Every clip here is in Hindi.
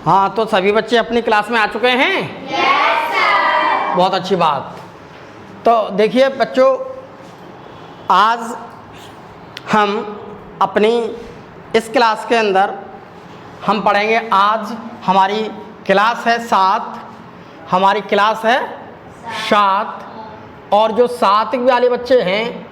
हाँ, तो सभी बच्चे अपनी क्लास में आ चुके हैं? Yes sir. बहुत अच्छी बात। तो देखिए बच्चों, आज हम अपनी इस क्लास के अंदर हम पढ़ेंगे। आज हमारी क्लास है 7, हमारी क्लास है 7। और जो 7 वाले बच्चे हैं,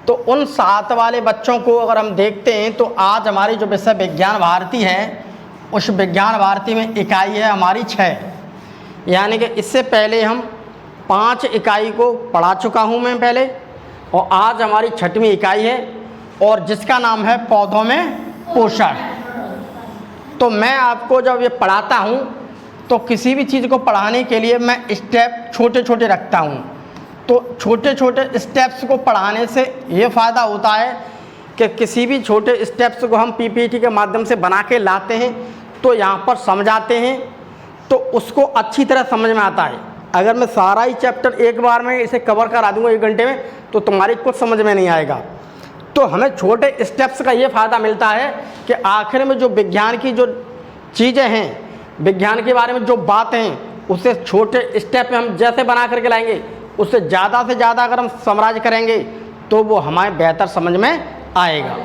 तो उन 7 वाले बच्चों को अगर हम देखते हैं तो आज हमारी जो विषय विज्ञान भारती है, उस विज्ञान भारती में इकाई है हमारी 6। यानी कि इससे पहले हम 5 इकाई को पढ़ा चुका हूँ मैं पहले, और आज हमारी 6वीं इकाई है, और जिसका नाम है पौधों में पोषण। तो मैं आपको जब ये पढ़ाता हूँ तो किसी भी चीज़ को पढ़ाने के लिए मैं स्टेप छोटे छोटे रखता हूँ। तो छोटे छोटे स्टेप्स को पढ़ाने से ये फ़ायदा होता है कि किसी भी छोटे स्टेप्स को हम पीपीटी के माध्यम से बना के लाते हैं तो यहाँ पर समझाते हैं, तो उसको अच्छी तरह समझ में आता है। अगर मैं सारा ही चैप्टर एक बार में इसे कवर करा दूँगा 1 घंटे में, तो तुम्हारी कुछ समझ में नहीं आएगा। तो हमें छोटे स्टेप्स का ये फ़ायदा मिलता है कि आखिर में जो विज्ञान की जो चीज़ें हैं, विज्ञान के बारे में जो बातें हैं, उसे छोटे स्टेप में हम जैसे बना करके लाएंगे, उससे ज़्यादा से ज़्यादा अगर हम समराइज करेंगे तो वो हमें बेहतर समझ में आएगा।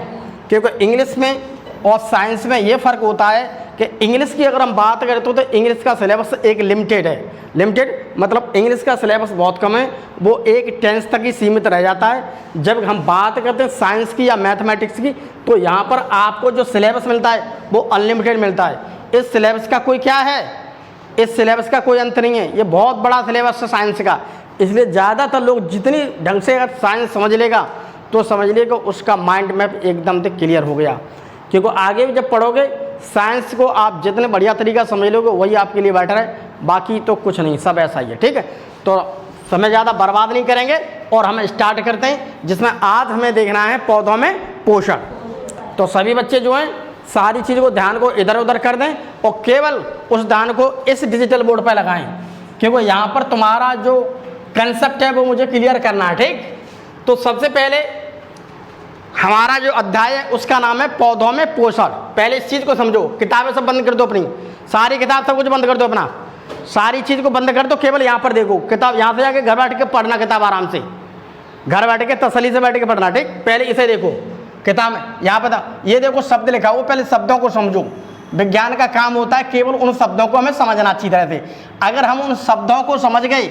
क्योंकि इंग्लिश में और साइंस में ये फ़र्क होता है कि इंग्लिश की अगर हम बात करें तो इंग्लिश का सिलेबस एक लिमिटेड है। लिमिटेड मतलब इंग्लिश का सिलेबस बहुत कम है, वो एक 10th तक ही सीमित रह जाता है। जब हम बात करते हैं साइंस की या मैथमेटिक्स की, तो यहाँ पर आपको जो सिलेबस मिलता है वो अनलिमिटेड मिलता है। इस सिलेबस का कोई क्या है, इस सिलेबस का कोई अंत नहीं है। ये बहुत बड़ा सिलेबस है साइंस का, इसलिए ज़्यादातर लोग जितनी ढंग से अगर साइंस समझ लेगा तो समझ लेगा उसका माइंड मैप एकदम से क्लियर हो गया। क्योंकि आगे भी जब पढ़ोगे साइंस को आप जितने बढ़िया तरीका समझ लोगे वही आपके लिए बेटर है, बाकी तो कुछ नहीं, सब ऐसा ही है। ठीक है, तो समय ज़्यादा बर्बाद नहीं करेंगे और हम स्टार्ट करते हैं, जिसमें आज हमें देखना है पौधों में पोषण। तो सभी बच्चे जो हैं सारी चीज़ को ध्यान को इधर उधर कर दें और केवल उस ध्यान को इस डिजिटल बोर्ड पर लगाएं, क्योंकि यहाँ पर तुम्हारा जो कंसेप्ट है वो मुझे क्लियर करना है। ठीक, तो सबसे पहले हमारा जो अध्याय है उसका नाम है पौधों में पोषण। पहले इस चीज़ को समझो, किताबें सब बंद कर दो, अपनी सारी किताब सब कुछ बंद कर दो, अपना सारी चीज़ को बंद कर दो, केवल यहाँ पर देखो किताब। यहाँ से जाके घर बैठ के पढ़ना किताब, आराम से घर बैठ के तसल्ली से बैठ के पढ़ना। ठीक, पहले इसे देखो किताब में, यहाँ पर ये देखो शब्द लिखा हो, पहले शब्दों को समझो। विज्ञान का काम होता है केवल उन शब्दों को हमें समझना अच्छी तरह से। अगर हम उन शब्दों को समझ गए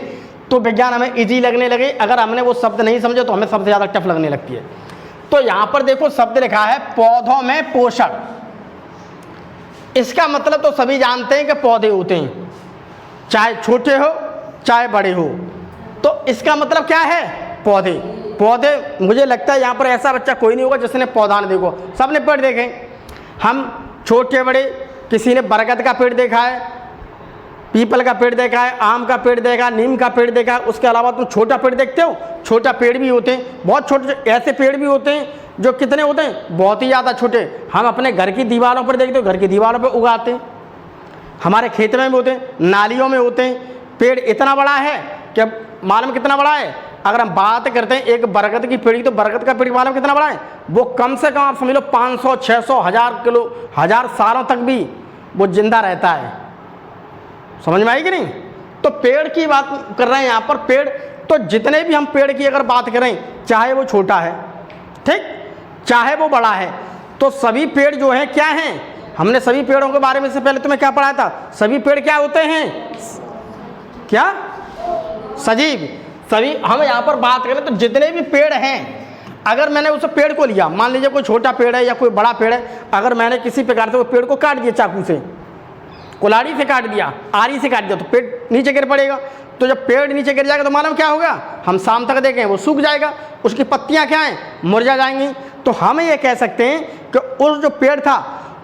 तो विज्ञान हमें ईजी लगने लगे, अगर हमने वो शब्द नहीं समझे तो हमें सबसे ज़्यादा टफ लगने लगती है। तो यहाँ पर देखो शब्द लिखा है पौधों में पोषण। इसका मतलब तो सभी जानते हैं कि पौधे होते हैं, चाहे छोटे हो चाहे बड़े हो। तो इसका मतलब क्या है, पौधे। पौधे, मुझे लगता है यहाँ पर ऐसा बच्चा कोई नहीं होगा जिसने पौधा नहीं देखो, सबने पेड़ देखे। हम छोटे बड़े, किसी ने बरगद का पेड़ देखा है, पीपल का पेड़ देखा है, आम का पेड़ देखा है, नीम का पेड़ देखा है। उसके अलावा तुम छोटा पेड़ देखते हो, छोटा पेड़ भी होते हैं, बहुत छोटे ऐसे पेड़ भी होते हैं जो कितने होते हैं, बहुत ही ज़्यादा छोटे। हम अपने घर की दीवारों पर देखते हो, घर की दीवारों पर उगाते हैं, हमारे खेत में भी होते हैं, नालियों में होते हैं। पेड़ इतना बड़ा है कि मालूम कितना बड़ा है, अगर हम बात करते हैं एक बरगद की पेड़ की, तो बरगद का पेड़ मालूम कितना बड़ा है, वो कम से कम आप समझ लो 500, 600, 1000 सालों तक भी वो जिंदा रहता है। समझ में आई कि नहीं? तो पेड़ की बात कर रहे हैं यहाँ पर। पेड़ तो जितने भी हम पेड़ की अगर बात करें, चाहे वो छोटा है, ठीक, चाहे वो बड़ा है, तो सभी पेड़ जो हैं क्या हैं, हमने सभी पेड़ों के बारे में से पहले तुम्हें क्या पढ़ाया था, सभी पेड़ क्या होते हैं, क्या, सजीव। सभी हम यहाँ पर बात करें तो जितने भी पेड़ हैं, अगर मैंने उस पेड़ को लिया, मान लीजिए कोई छोटा पेड़ है या कोई बड़ा पेड़ है, अगर मैंने किसी प्रकार से वो पेड़ को काट दिया, चाकू से, कुल्हाड़ी से काट दिया, आरी से काट दिया, तो पेड़ नीचे गिर पड़ेगा। तो जब पेड़ नीचे गिर जाएगा तो मालूम क्या होगा, हम शाम तक देखें वो सूख जाएगा, उसकी पत्तियां क्या हैं, मुरझा जाएंगी। तो हम ये कह सकते हैं कि उस जो पेड़ था,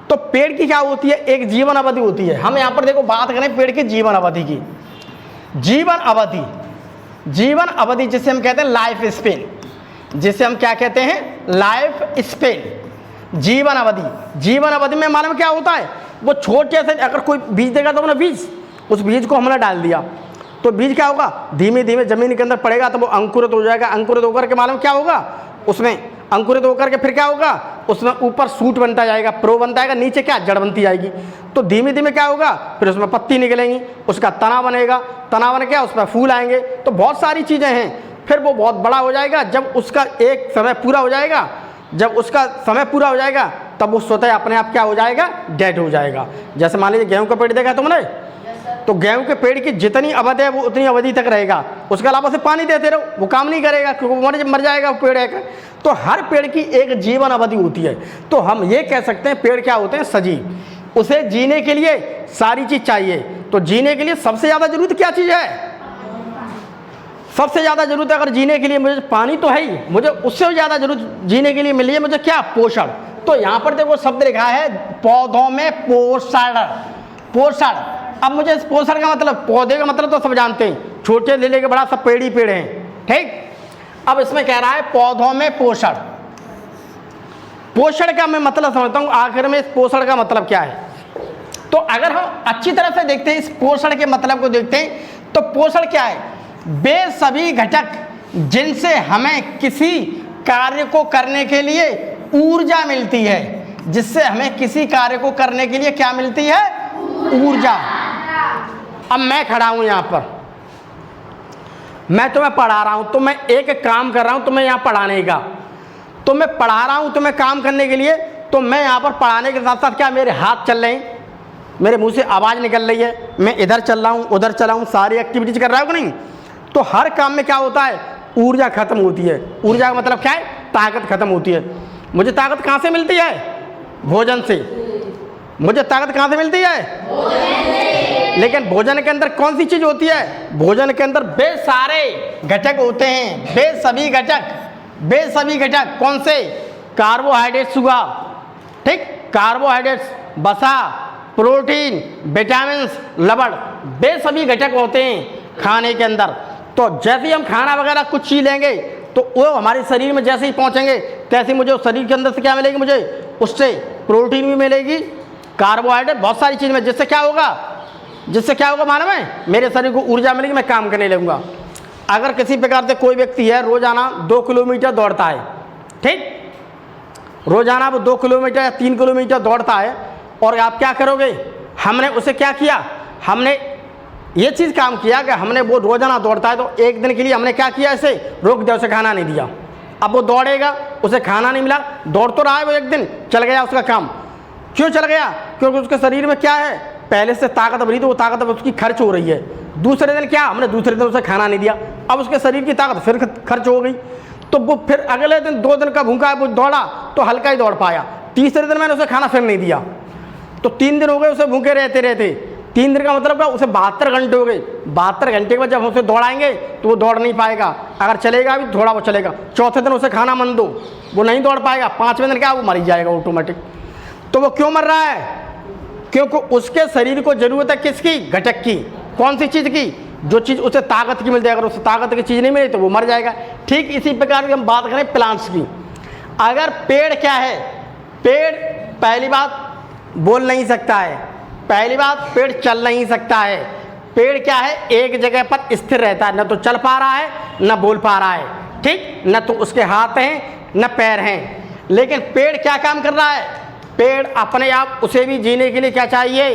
तो पेड़ की क्या होती है, एक जीवन अवधि होती है। हम यहाँ पर देखो बात करें पेड़ की जीवन अवधि की, जीवन अवधि, जीवन अवधि जिसे हम कहते हैं लाइफ स्पेन, जिसे हम क्या कहते हैं, लाइफ स्पेन, जीवन अवधि। जीवन अवधि में मालूम क्या होता है, वो छोटे से अगर कोई बीज देगा तो अपना बीज, उस बीज को हमने डाल दिया तो बीज क्या होगा, धीमे धीमे जमीन के अंदर पड़ेगा तो वो अंकुरित हो जाएगा। अंकुरित होकर के मालूम क्या होगा, उसमें अंकुरित होकर के फिर क्या होगा, उसमें ऊपर सूट बनता जाएगा, प्रो बनता जाएगा, नीचे क्या जड़ बनती जाएगी। तो धीमे धीमे क्या होगा, फिर उसमें पत्ती निकलेंगी, उसका तना बनेगा, तना बन क्या उसमें फूल आएंगे। तो बहुत सारी चीज़ें हैं। फिर वो बहुत बड़ा हो जाएगा। जब उसका एक समय पूरा हो जाएगा, जब उसका समय पूरा हो जाएगा तब वो स्वतः अपने आप क्या हो जाएगा, डेड हो जाएगा। जैसे मान लीजिए गेहूं का पेड़ देखा तुमने, तो गेहूं के पेड़ की जितनी अवधि है वो उतनी अवधि तक रहेगा, उसके अलावा से पानी देते रहो, वो काम नहीं करेगा क्योंकि वो मर जाएगा वो पेड़ है। तो हर पेड़ की एक जीवन अवधि होती है। तो हम ये कह सकते हैं पेड़ क्या होते हैं, सजीव। उसे जीने के लिए सारी चीज़ चाहिए। तो जीने के लिए सबसे ज़्यादा जरूरत क्या चीज़ है, सबसे ज़्यादा जरूरत है अगर जीने के लिए, मुझे पानी तो है ही, मुझे उससे ज़्यादा जरूरत जीने के लिए मिली है मुझे क्या, पोषण। तो यहाँ पर देखो शब्द लिखा है पौधों में पोषण, पोषण। अब मुझे इस पोषण का मतलब, पौधे का मतलब तो सब जानते हैं, छोटे ले लेके बड़ा सब पेड़ ही पेड़ हैं, ठीक। अब इसमें कह रहा है पौधों में पोषण। पोषण का मैं मतलब समझता हूँ आखिर में, इस पोषण का मतलब क्या है। तो अगर हम अच्छी तरह से देखते हैं, इस पोषण के मतलब को देखते हैं, तो पोषण क्या है, वे सभी घटक जिनसे हमें किसी कार्य को करने के लिए ऊर्जा मिलती है, जिससे हमें किसी कार्य को करने के लिए क्या मिलती है, ऊर्जा। अब मैं खड़ा हूं यहां पर, मैं तुम्हें पढ़ा रहा हूं, तो मैं एक काम कर रहा हूं तुम्हें यहां पढ़ाने का, तो मैं पढ़ा रहा हूं तुम्हें काम करने के लिए। तो मैं यहां पर पढ़ाने के साथ साथ क्या मेरे हाथ चल रहे हैं, मेरे मुंह से आवाज़ निकल रही है, मैं इधर चल रहा हूं उधर चला हूं, सारी एक्टिविटीज कर रहा हूं कि नहीं। तो हर काम में क्या होता है, ऊर्जा खत्म होती है। ऊर्जा का मतलब क्या है, ताकत खत्म होती है। मुझे ताकत कहाँ से मिलती है, भोजन से। मुझे ताकत कहाँ से मिलती है, भोजन से। लेकिन भोजन के अंदर कौन सी चीज़ होती है, भोजन के अंदर बे सारे घटक होते हैं, बे सभी घटक, बे सभी घटक कौन से, कार्बोहाइड्रेट्स हुआ, ठीक, कार्बोहाइड्रेट्स, वसा, प्रोटीन, विटामिन, लवण, बे सभी घटक होते हैं खाने के अंदर। तो जैसे ही हम खाना वगैरह कुछ चीज लेंगे तो वो हमारे शरीर में जैसे ही पहुंचेंगे तैसे ही मुझे उस शरीर के अंदर से क्या मिलेगी, मुझे उससे प्रोटीन भी मिलेगी, कार्बोहाइड्रेट, बहुत सारी चीज़ में, जिससे क्या होगा, जिससे क्या होगा मालूम है, मेरे शरीर को ऊर्जा मिलेगी, मैं काम करने लगूंगा। अगर किसी प्रकार से कोई व्यक्ति है रोजाना 2 किलोमीटर दौड़ता है, ठीक, रोजाना वो 2 किलोमीटर या 3 किलोमीटर दौड़ता है, और आप क्या करोगे, हमने उसे क्या किया, हमने ये चीज़ काम किया कि हमने वो रोजाना दौड़ता है तो एक दिन के लिए हमने क्या किया, इसे रोक दिया, उसे खाना नहीं दिया। अब वो दौड़ेगा, उसे खाना नहीं मिला, दौड़ तो रहा है वो, एक दिन चल गया उसका काम। क्यों चल गया, क्योंकि उसके शरीर में क्या है, पहले से ताकत बनी, तो वो ताकत अब उसकी खर्च हो रही है। दूसरे दिन क्या, हमने दूसरे दिन उसे खाना नहीं दिया, अब उसके शरीर की ताकत फिर खर्च हो गई। तो वो फिर अगले दिन 2 दिन का भूखा है, वो दौड़ा तो हल्का ही दौड़ पाया। तीसरे दिन मैंने उसे खाना फिर नहीं दिया, तो 3 दिन हो गए उसे भूखे रहते रहते। 3 दिन का मतलब क्या, उसे 72 घंटे हो गए। 72 घंटे के बाद जब उसे दौड़ाएंगे तो वो दौड़ नहीं पाएगा, अगर चलेगा भी थोड़ा वो चलेगा। चौथे दिन उसे खाना मन दो, वो नहीं दौड़ पाएगा। 5वें दिन क्या, वो मर ही जाएगा ऑटोमेटिक। तो वो क्यों मर रहा है, क्योंकि उसके शरीर को जरूरत है किसकी, घटक की। कौन सी चीज़ की, जो चीज़ उसे ताकत की मिलती है, अगर उसे ताकत की चीज़ नहीं मिली तो वो मर जाएगा। ठीक इसी प्रकार की हम बात करें प्लांट्स की। अगर पेड़ क्या है, पेड़ पहली बात बोल नहीं सकता है, पहली बात पेड़ चल नहीं सकता है। पेड़ क्या है, एक जगह पर स्थिर रहता है, न तो चल पा रहा है न बोल पा रहा है, ठीक, न तो उसके हाथ हैं न पैर हैं। लेकिन पेड़ क्या काम कर रहा है, पेड़ अपने आप, उसे भी जीने के लिए क्या चाहिए,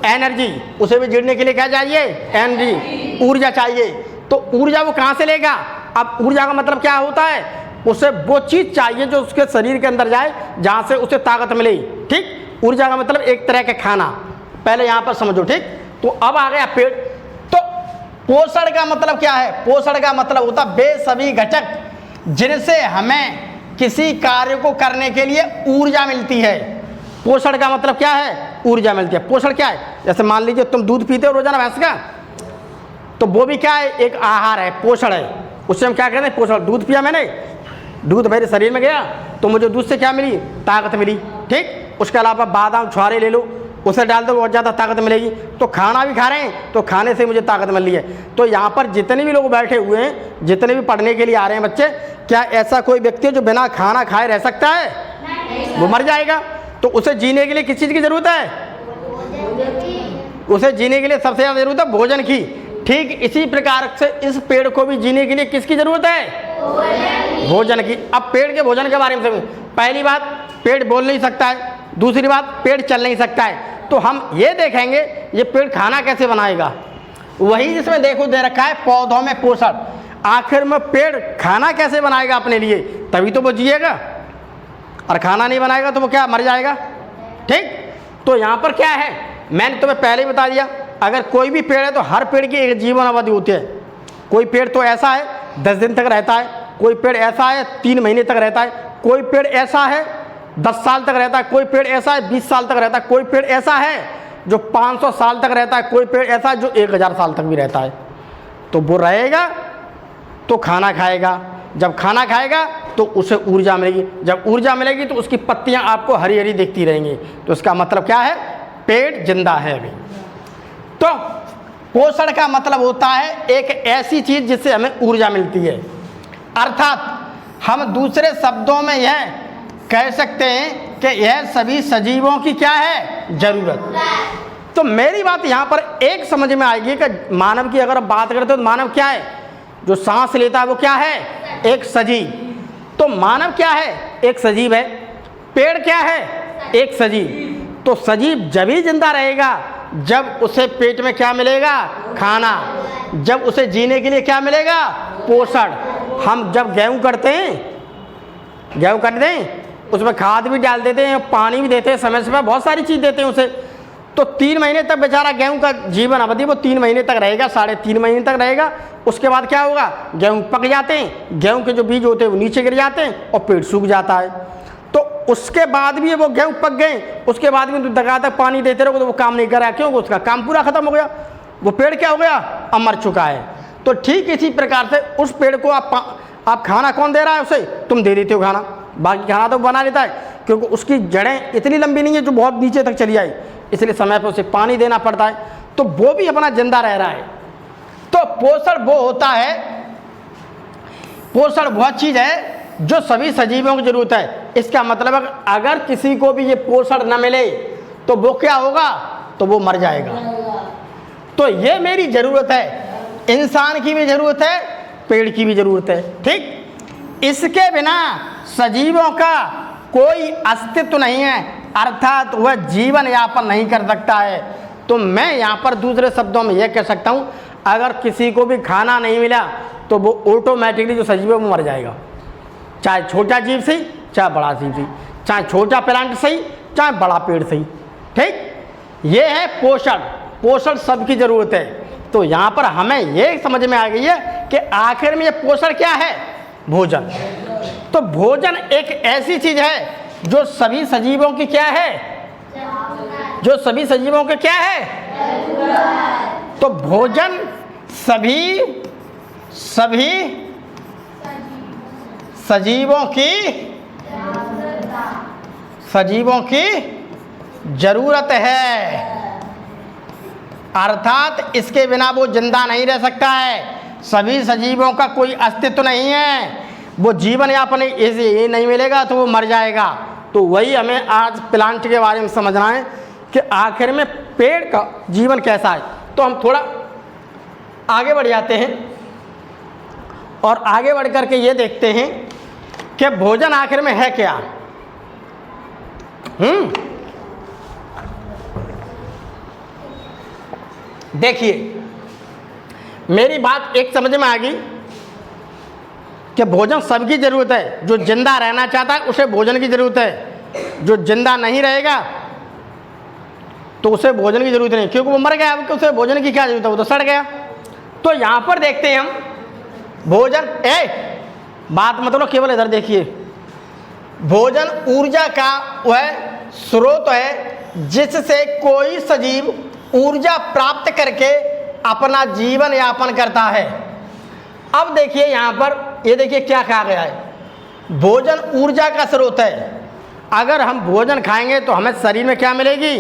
एनर्जी, उसे भी जीने के लिए क्या चाहिए, एनर्जी, ऊर्जा चाहिए। तो ऊर्जा वो कहाँ से लेगा। अब ऊर्जा का मतलब क्या होता है, उसे वो चीज़ चाहिए जो उसके शरीर के अंदर जाए, जहाँ से उसे ताकत मिले, ठीक। ऊर्जा का मतलब एक तरह का खाना, पहले यहाँ पर समझो, ठीक। तो अब आ गया पेड़। तो पोषण का मतलब क्या है, पोषण का मतलब होता है वे सभी घटक जिनसे हमें किसी कार्य को करने के लिए ऊर्जा मिलती है। पोषण का मतलब क्या है, ऊर्जा मिलती है। पोषण क्या है, जैसे मान लीजिए तुम दूध पीते हो रोजाना भैंस का, तो वो भी क्या है, एक आहार है, पोषण है। उससे हम क्या कहते हैं, पोषण। दूध पिया मैंने, दूध मेरे शरीर में गया तो मुझे दूध से क्या मिली, ताकत मिली, ठीक। उसके अलावा बादाम छुहारे ले लो, उसे डाल दो, बहुत ज़्यादा ताकत मिलेगी। तो खाना भी खा रहे हैं तो खाने से मुझे ताकत मिल रही है। तो यहाँ पर जितने भी लोग बैठे हुए हैं, जितने भी पढ़ने के लिए आ रहे हैं बच्चे, क्या ऐसा कोई व्यक्ति है जो बिना खाना खाए रह सकता है, वो मर जाएगा। तो उसे जीने के लिए किस चीज़ की ज़रूरत है, उसे जीने के लिए सबसे ज़्यादा ज़रूरत है भोजन की। ठीक इसी प्रकार से इस पेड़ को भी जीने के लिए किसकी ज़रूरत है, भोजन की। अब पेड़ के भोजन के बारे में समझो। पहली बात, पेड़ बोल नहीं सकता है, दूसरी बात पेड़ चल नहीं सकता है। तो हम ये देखेंगे ये पेड़ खाना कैसे बनाएगा। वही जिसमें देखो दे रखा है पौधों में पोषण, आखिर में पेड़ खाना कैसे बनाएगा अपने लिए, तभी तो वो जिएगा, और खाना नहीं बनाएगा तो वो क्या मर जाएगा। ठीक, तो यहाँ पर क्या है, मैंने तुम्हें पहले ही बता दिया, अगर कोई भी पेड़ है तो हर पेड़ की एक जीवन अवधि होती है। कोई पेड़ तो ऐसा है 10 दिन तक रहता है, कोई पेड़ ऐसा है 3 महीने तक रहता है, कोई पेड़ ऐसा है 10 साल तक रहता है, कोई पेड़ ऐसा है 20 साल तक रहता है, कोई पेड़ ऐसा है जो 500 साल तक रहता है, कोई पेड़ ऐसा है जो 1000 साल तक भी रहता है। तो वो रहेगा तो खाना खाएगा, जब खाना खाएगा तो उसे ऊर्जा मिलेगी, जब ऊर्जा मिलेगी तो उसकी पत्तियां आपको हरी हरी दिखती रहेंगी। तो इसका मतलब क्या है, पेड़ जिंदा है अभी। तो पोषण का मतलब होता है एक ऐसी चीज जिससे हमें ऊर्जा मिलती है, अर्थात हम दूसरे शब्दों में यह कह सकते हैं कि यह सभी सजीवों की क्या है, जरूरत। तो मेरी बात यहाँ पर एक समझ में आएगी कि मानव की अगर बात करते हो तो मानव क्या है, जो सांस लेता है वो क्या है, एक सजीव। तो मानव क्या है, एक सजीव है। पेड़ क्या है, एक सजीव। तो सजीव जब ही जिंदा रहेगा जब उसे पेट में क्या मिलेगा, खाना, जब उसे जीने के लिए क्या मिलेगा, पोषण। हम जब गेहूं करते हैं उसमें खाद भी डाल देते हैं, पानी भी देते हैं, समय समय बहुत सारी चीज़ देते हैं उसे। तो 3 महीने तक बेचारा गेहूं का जीवन अवधि वो 3 महीने तक रहेगा, 3.5 महीने तक रहेगा। उसके बाद क्या होगा, गेहूं पक जाते हैं, गेहूं के जो बीज होते हैं वो नीचे गिर जाते हैं और पेड़ सूख जाता है। तो उसके बाद भी वो गेहूं पक गए, उसके बाद भी दगा तक पानी देते रहोगे तो वो काम नहीं कर रहा, क्योंकि उसका काम पूरा खत्म हो गया, वो पेड़ क्या हो गया, अब मर चुका है। तो ठीक इसी प्रकार से उस पेड़ को आप खाना कौन दे रहा है, उसे तुम दे देते हो खाना, बाकी खाना तो बना लेता है, क्योंकि उसकी जड़ें इतनी लंबी नहीं है जो बहुत नीचे तक चली आई, इसलिए समय पर उसे पानी देना पड़ता है, तो वो भी अपना जिंदा रह रहा है। तो पोषण वो होता है, पोषण वह चीज़ है जो सभी सजीवों की जरूरत है। इसका मतलब अगर किसी को भी ये पोषण न मिले तो वो क्या होगा, तो वो मर जाएगा। तो ये मेरी ज़रूरत है, इंसान की भी ज़रूरत है, पेड़ की भी ज़रूरत है। ठीक, इसके बिना सजीवों का कोई अस्तित्व नहीं है, अर्थात वह जीवन यापन नहीं कर सकता है। तो मैं यहाँ पर दूसरे शब्दों में यह कह सकता हूँ, अगर किसी को भी खाना नहीं मिला तो वो ऑटोमेटिकली जो सजीव है वो मर जाएगा, चाहे छोटा जीव सही चाहे बड़ा जीव सही, चाहे छोटा प्लांट सही चाहे बड़ा पेड़ सही। ठीक, ये है पोषण। पोषण सबकी ज़रूरत है। तो यहाँ पर हमें ये समझ में आ गई है कि आखिर में ये पोषण क्या है, भोजन। तो भोजन एक ऐसी चीज है जो सभी सजीवों की क्या है, जो सभी सजीवों के क्या है। तो भोजन सभी सजीवों की जरूरत है, अर्थात इसके बिना वो जिंदा नहीं रह सकता है। सभी सजीवों का कोई अस्तित्व नहीं है, वो जीवन यापन ये नहीं मिलेगा तो वो मर जाएगा। तो वही हमें आज प्लांट के बारे में समझना है कि आखिर में पेड़ का जीवन कैसा है। तो हम थोड़ा आगे बढ़ जाते हैं और आगे बढ़ करके ये देखते हैं कि भोजन आखिर में है क्या। देखिए, मेरी बात एक समझ में आ गई कि भोजन सबकी ज़रूरत है। जो जिंदा रहना चाहता है उसे भोजन की ज़रूरत है, जो जिंदा नहीं रहेगा तो उसे भोजन की ज़रूरत नहीं, क्योंकि वो मर गया, उसे भोजन की क्या ज़रूरत है, वो तो सड़ गया। तो यहाँ पर देखते हैं हम भोजन, बात मतलब केवल इधर देखिए, भोजन ऊर्जा का वह स्रोत है जिससे कोई सजीव ऊर्जा प्राप्त करके अपना जीवन यापन करता है। अब देखिए यहाँ पर, ये देखिए क्या कहा गया है, भोजन ऊर्जा का स्रोत है। अगर हम भोजन खाएंगे तो हमें शरीर में क्या मिलेगी,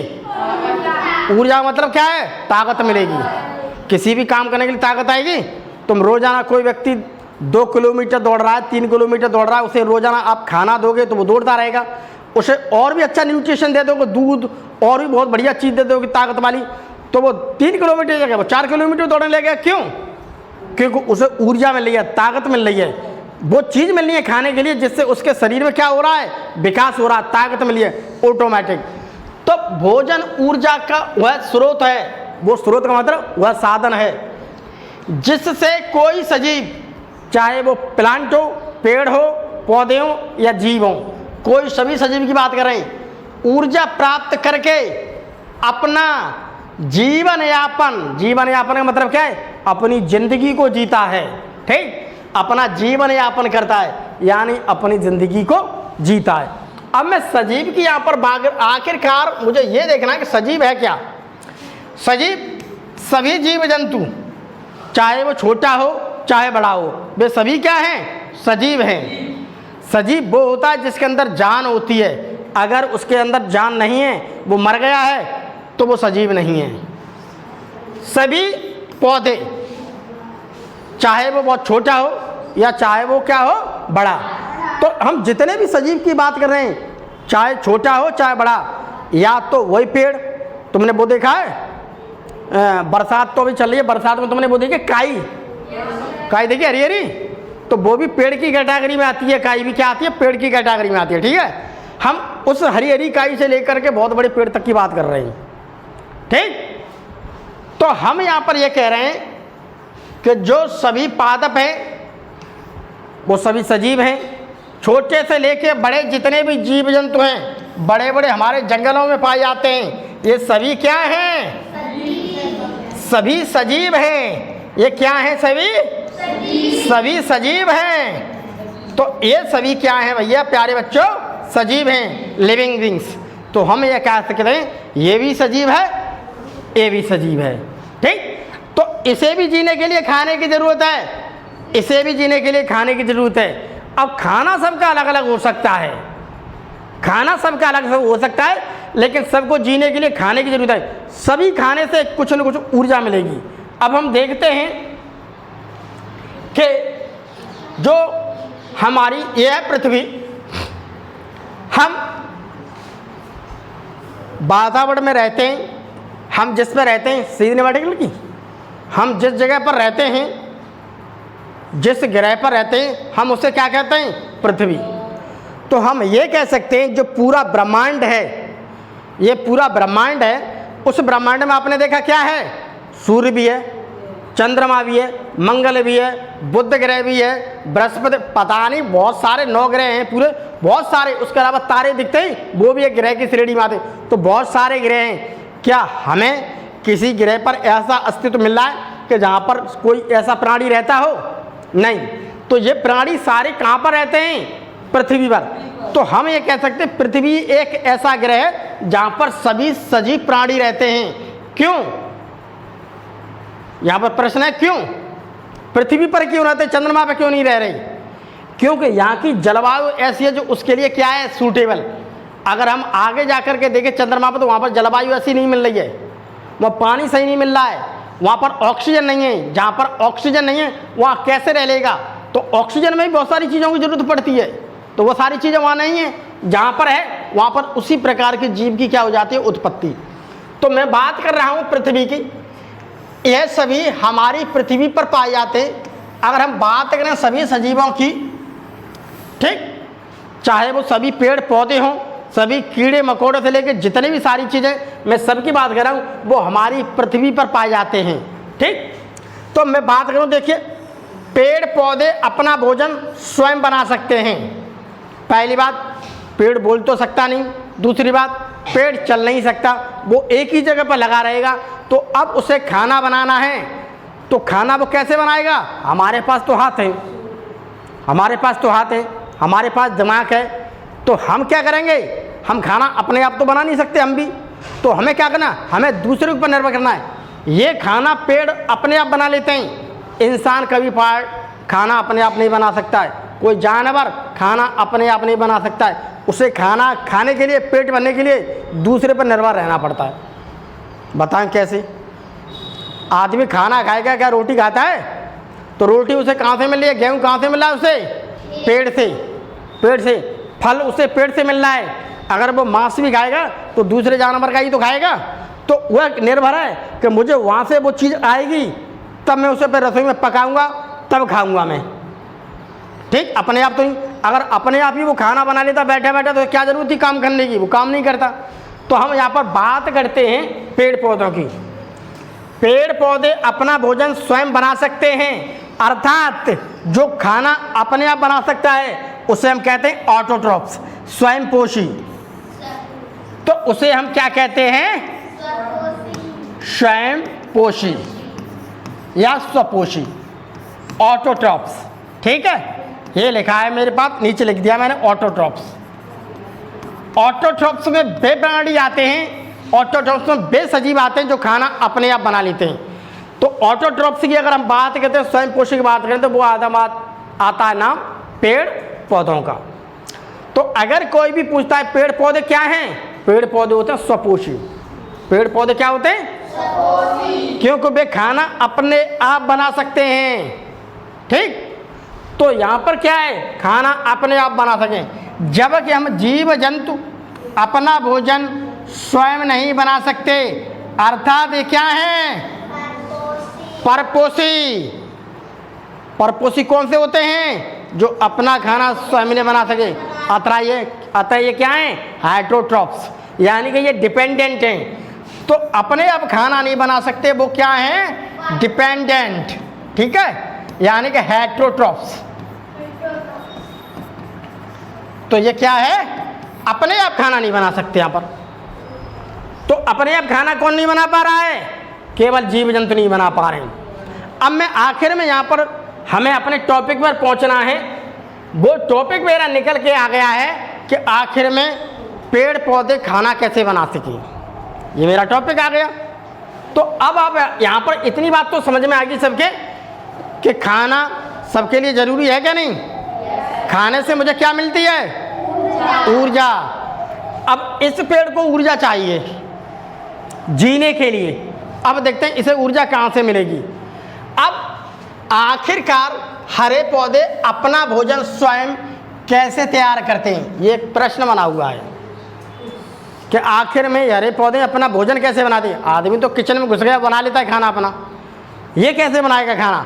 ऊर्जा मतलब क्या है, ताकत मिलेगी। किसी भी काम करने के लिए ताकत आएगी। तुम रोजाना, कोई व्यक्ति 2 किलोमीटर दौड़ रहा है, 3 किलोमीटर दौड़ रहा है, उसे रोजाना आप खाना दोगे तो वो दौड़ता रहेगा। उसे और भी अच्छा न्यूट्रिशन दे दोगे, दूध और भी बहुत बढ़िया चीज़ दे दोगे ताकत वाली, तो वो 3 किलोमीटर जगह वो 4 किलोमीटर दौड़ने लगेगा। क्यों? क्योंकि उसे ऊर्जा मिल रही है, ताकत मिल रही है। वो चीज़ मिलनी है खाने के लिए जिससे उसके शरीर में क्या हो रहा है, विकास हो रहा है, ताकत मिली है ऑटोमेटिक। तो भोजन ऊर्जा का वह स्रोत है, वो स्रोत का मतलब वह साधन है जिससे कोई सजीव, चाहे वो प्लांट हो, पेड़ हो, पौधे हो या जीव हो, कोई सभी सजीव की बात कर रहे हैं, ऊर्जा प्राप्त करके अपना जीवन यापन का मतलब क्या है, अपनी जिंदगी को जीता है। ठीक, अपना जीवन यापन करता है, यानी अपनी जिंदगी को जीता है। अब मैं सजीव की यहाँ पर आखिरकार मुझे ये देखना है कि सजीव है क्या। सजीव सभी जीव जंतु, चाहे वो छोटा हो चाहे बड़ा हो, वे सभी क्या हैं, सजीव हैं। सजीव वो होता है जिसके अंदर जान होती है, अगर उसके अंदर जान नहीं है, वो मर गया है, तो वो सजीव नहीं है। सभी पौधे, चाहे वो बहुत छोटा हो या चाहे वो क्या हो, बड़ा, तो हम जितने भी सजीव की बात कर रहे हैं, चाहे छोटा हो चाहे बड़ा, या तो वही पेड़, तुमने वो देखा है, बरसात तो अभी चल रही है, बरसात में तुमने वो देखी काई देखी हरी हरी, तो वो भी पेड़ की कैटेगरी में आती है, काई भी क्या आती है, पेड़ की कैटेगरी में आती है। ठीक है, हम उस हरी हरी काई से लेकर के बहुत बड़े पेड़ तक की बात कर रहे हैं। ठीक, तो हम यहाँ पर ये कह रहे हैं कि जो सभी पादप हैं वो सभी सजीव हैं, छोटे से लेके बड़े जितने भी जीव जंतु हैं, बड़े बड़े हमारे जंगलों में पाए जाते हैं, ये सभी क्या हैं, सभी सजीव हैं। ये क्या हैं, सभी सजीव हैं। तो ये सभी क्या हैं भैया प्यारे बच्चों, सजीव हैं, लिविंग बींग्स। तो हम ये कह सकते हैं ये भी सजीव है, ये भी सजीव है। ठीक, तो इसे भी जीने के लिए खाने की ज़रूरत है, इसे भी जीने के लिए खाने की ज़रूरत है। अब खाना सबका अलग अलग हो सकता है, खाना सबका अलग हो सकता है, लेकिन सबको जीने के लिए खाने की ज़रूरत है। सभी खाने से कुछ न कुछ ऊर्जा मिलेगी। अब हम देखते हैं कि जो हमारी ये है पृथ्वी, हम वातावरण में रहते हैं, हम जिस पर रहते हैं, सीधे वर्टिकल की, हम जिस जगह पर रहते हैं, जिस ग्रह पर रहते हैं, हम उसे क्या कहते हैं, पृथ्वी। तो हम ये कह सकते हैं जो पूरा ब्रह्मांड है, ये पूरा ब्रह्मांड है, उस ब्रह्मांड में आपने देखा क्या है, सूर्य भी है, चंद्रमा भी है, मंगल भी है, बुध ग्रह भी है, बृहस्पति, पता नहीं बहुत सारे 9 ग्रह हैं पूरे, बहुत सारे। उसके अलावा तारे दिखते हैं, वो भी एक ग्रह की श्रेणी में आते हैं। तो बहुत सारे ग्रह हैं। क्या हमें किसी ग्रह पर ऐसा अस्तित्व मिल रहा है कि जहाँ पर कोई ऐसा प्राणी रहता हो? नहीं। तो ये प्राणी सारे कहाँ पर रहते हैं? पृथ्वी पर। तो हम ये कह सकते हैं पृथ्वी एक ऐसा ग्रह है जहाँ पर सभी सजीव प्राणी रहते हैं। क्यों? यहाँ पर प्रश्न है क्यों? पृथ्वी पर क्यों रहते, चंद्रमा पर क्यों नहीं रह रही? क्योंकि यहाँ की जलवायु ऐसी है जो उसके लिए क्या है, सूटेबल। अगर हम आगे जाकर के देखें चंद्रमा पर, तो वहाँ पर जलवायु ऐसी नहीं मिल रही है, वहाँ पानी सही नहीं मिल रहा है, वहाँ पर ऑक्सीजन नहीं है। जहाँ पर ऑक्सीजन नहीं है वहाँ कैसे रह लेगा? तो ऑक्सीजन में भी बहुत सारी चीज़ों की जरूरत पड़ती है, तो वो सारी चीज़ें वहाँ नहीं है। जहाँ पर है वहाँ पर उसी प्रकार के जीव की क्या हो जाती है, उत्पत्ति। तो मैं बात कर रहा हूँ पृथ्वी की, यह सभी हमारी पृथ्वी पर पाए जाते हैं। अगर हम बात करें सभी सजीवों की, ठीक, चाहे वो सभी पेड़ पौधे हों, सभी कीड़े मकोड़े से लेकर जितने भी सारी चीज़ें, मैं सबकी बात कर रहा हूँ, वो हमारी पृथ्वी पर पाए जाते हैं। ठीक, तो मैं बात करूँ, देखिए पेड़ पौधे अपना भोजन स्वयं बना सकते हैं। पहली बात, पेड़ बोल तो सकता नहीं। दूसरी बात, पेड़ चल नहीं सकता, वो एक ही जगह पर लगा रहेगा। तो अब उसे खाना बनाना है, तो खाना वो कैसे बनाएगा? हमारे पास तो हाथ है, हमारे पास तो हाथ है, हमारे पास दिमाग है। तो हम क्या करेंगे? हम खाना अपने आप तो बना नहीं सकते हम भी, तो हमें क्या करना? हमें दूसरे के ऊपर निर्भर करना है। ये खाना पेड़ अपने आप बना लेते हैं, इंसान कभी खाना अपने आप नहीं बना सकता है। कोई जानवर खाना अपने आप नहीं बना सकता है, उसे खाना खाने के लिए, पेट भरने के लिए दूसरे पर निर्भर रहना पड़ता है। बताएं कैसे? आदमी खाना खाएगा क्या? रोटी खाता है, तो रोटी उसे कहाँ से मिल रही है? गेहूँ कहाँ से मिल रहा है उसे? पेड़ से। पेड़ से। फल उसे पेड़ से मिल रहा है। अगर वो मांस भी खाएगा तो दूसरे जानवर का ही तो खाएगा। तो वह निर्भर है कि मुझे वहाँ से वो चीज़ आएगी, तब मैं उसे फिर रसोई में पकाऊंगा, तब खाऊंगा मैं। ठीक, अपने आप तो नहीं। अगर अपने आप ही वो खाना बना लेता बैठे बैठे तो क्या ज़रूरत थी काम करने की, वो काम नहीं करता। तो हम यहाँ पर बात करते हैं पेड़ पौधों की। पेड़ पौधे अपना भोजन स्वयं बना सकते हैं, अर्थात जो खाना अपने आप बना सकता है उसे हम कहते हैं ऑटोट्रॉफ्स, स्वयं पोषी। तो उसे हम क्या कहते हैं? स्वयं पोषी या स्वपोषी, ऑटोट्रॉफ्स। ठीक है, ये लिखा है मेरे पास, नीचे लिख दिया मैंने ऑटोट्रॉफ्स। ऑटोट्रॉफ्स में वे प्राणी आते हैं, ऑटोट्रॉफ्स में वे सजीव आते हैं जो खाना अपने आप बना लेते हैं। तो ऑटोट्रॉफ्स की अगर हम बात करते हैं, स्वयं पोषी की बात करें, तो वो आता है नाम पेड़ पौधों का। तो अगर कोई भी पूछता है पेड़ पौधे क्या हैं, पेड़ पौधे होते हैं स्वपोषी। पेड़ पौधे क्या होते हैं? स्वपोषी, क्योंकि वे खाना अपने आप बना सकते हैं। ठीक, तो यहाँ पर क्या है? खाना अपने आप बना सकें। जबकि हम जीव जंतु अपना भोजन स्वयं नहीं बना सकते, अर्थात ये क्या है? परपोषी। परपोषी कौन से होते हैं? जो अपना खाना स्वयं नहीं बना सके। अतः ये क्या है? हेटेरोट्रॉफ्स, यानी कि ये डिपेंडेंट हैं। तो अपने आप खाना नहीं बना सकते, वो क्या है? डिपेंडेंट। ठीक है, यानी कि हेटेरोट्रॉफ्स। तो ये क्या है? अपने आप खाना नहीं बना सकते यहाँ पर। तो अपने आप खाना कौन नहीं बना पा रहा है? केवल जीव जंतु नहीं बना पा रहे हैं। अब मैं आखिर में यहाँ पर हमें अपने टॉपिक पर पहुँचना है। वो टॉपिक मेरा निकल के आ गया है कि आखिर में पेड़ पौधे खाना कैसे बना सकें, ये मेरा टॉपिक आ गया। तो अब आप यहाँ पर इतनी बात तो समझ में आ गई सबके कि खाना सबके लिए ज़रूरी है क्या नहीं? खाने से मुझे क्या मिलती है? ऊर्जा। अब इस पेड़ को ऊर्जा चाहिए जीने के लिए। अब देखते हैं इसे ऊर्जा कहाँ से मिलेगी। अब आखिरकार हरे पौधे अपना भोजन स्वयं कैसे तैयार करते हैं, ये एक प्रश्न बना हुआ है कि आखिर में हरे पौधे अपना भोजन कैसे बनाते हैं। आदमी तो किचन में घुस गया, बना लेता है खाना अपना, ये कैसे बनाएगा खाना?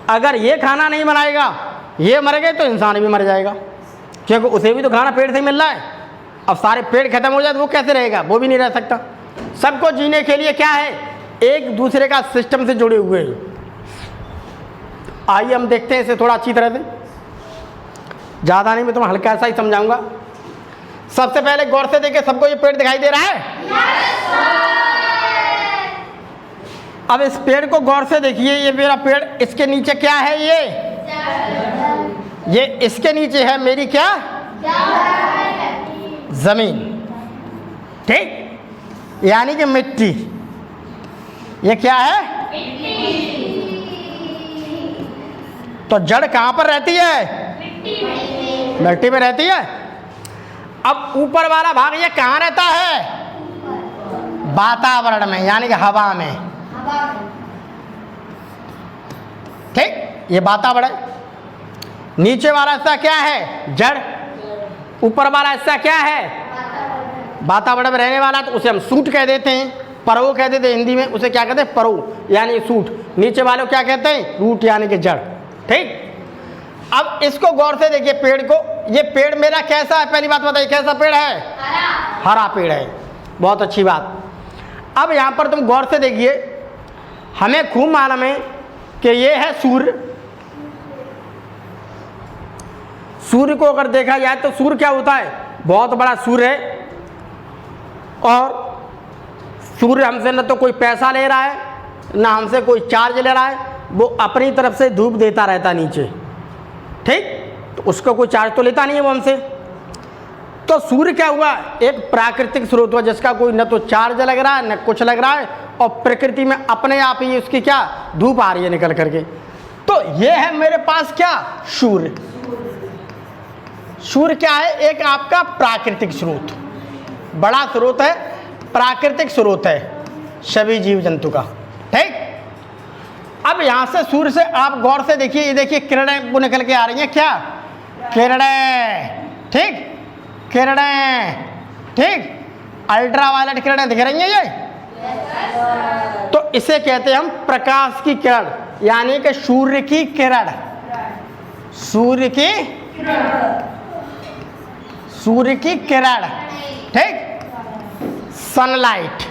अगर ये खाना नहीं बनाएगा, ये मर गए तो इंसान भी मर जाएगा, क्योंकि उसे भी तो खाना पेड़ से मिल रहा है। अब सारे पेड़ खत्म हो जाए तो वो कैसे रहेगा? वो भी नहीं रह सकता। सबको जीने के लिए क्या है? एक दूसरे का सिस्टम से जुड़े हुए हैं। आइए हम देखते हैं इसे थोड़ा अच्छी तरह से, ज़्यादा नहीं, मैं तुम्हें हल्का सा ही समझाऊंगा। सबसे पहले गौर से देखिए, सबको ये पेड़ दिखाई दे रहा है? अब इस पेड़ को गौर से देखिए, ये मेरा पेड़, इसके नीचे क्या है? ये इसके नीचे है मेरी क्या? जमीन। ठीक, यानी कि मिट्टी। ये क्या है? तो जड़ कहाँ पर रहती है? मिट्टी में रहती है। अब ऊपर वाला भाग ये कहाँ रहता है? वातावरण में, यानी कि हवा में। ठीक, ये वातावरण। नीचे वाला हिस्सा क्या है? जड़। ऊपर वाला हिस्सा क्या है? वातावरण में रहने वाला, तो उसे हम सूट कह देते हैं, परो कह देते हैं हिंदी में। उसे क्या कहते हैं? परो, यानी सूट। नीचे वालों क्या कहते हैं? रूट, यानी कि जड़। ठीक, अब इसको गौर से देखिए पेड़ को। ये पेड़ मेरा कैसा है? पहली बात बताइए, कैसा पेड़ है? हरा पेड़ है। बहुत अच्छी बात। अब यहाँ पर तुम गौर से देखिए, हमें खूब मालूम है कि ये है सूर्य। सूर्य को अगर देखा जाए तो सूर्य क्या होता है? बहुत बड़ा सूर्य है, और सूर्य हमसे न तो कोई पैसा ले रहा है, ना हमसे कोई चार्ज ले रहा है। वो अपनी तरफ से धूप देता रहता है नीचे। ठीक, तो उसका कोई चार्ज तो लेता नहीं है वो हमसे। तो सूर्य क्या हुआ? एक प्राकृतिक स्रोत हुआ, जिसका कोई न तो चार्ज लग रहा है न कुछ लग रहा है, और प्रकृति में अपने आप ही उसकी क्या धूप आ रही है निकल करके। तो ये है मेरे पास क्या? सूर्य। सूर्य क्या है? एक आपका प्राकृतिक स्रोत, बड़ा स्रोत है, प्राकृतिक स्रोत है सभी जीव जंतु का। ठीक, अब यहाँ से सूर्य से आप गौर से देखिए, ये देखिए किरणें वो निकल के आ रही हैं। क्या? किरणें। ठीक, किरणें। ठीक, अल्ट्रावायलेट किरणें दिख रही हैं ये। तो इसे कहते हैं हम प्रकाश की किरण, यानी कि सूर्य की किरण। सूर्य की किरण, ठीक, सनलाइट।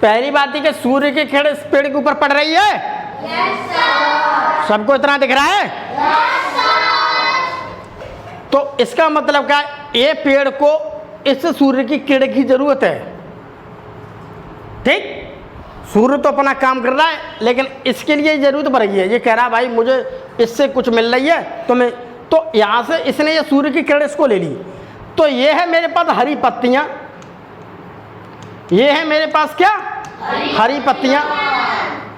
पहली बात है कि सूर्य की किरण इस पेड़ के ऊपर पड़ रही है। Yes sir. सबको इतना दिख रहा है? Yes sir. तो इसका मतलब क्या, ये पेड़ को इस सूर्य की किरण की जरूरत है, ठीक। सूर्य तो अपना काम कर रहा है, लेकिन इसके लिए जरूरत पड़ रही है। ये कह रहा है भाई मुझे इससे कुछ मिल रही है, तो यहाँ से इसने ये सूर्य की किरण इसको ले ली। तो ये है मेरे पास हरी पत्तियाँ, ये है मेरे पास क्या, हरी पत्तियाँ।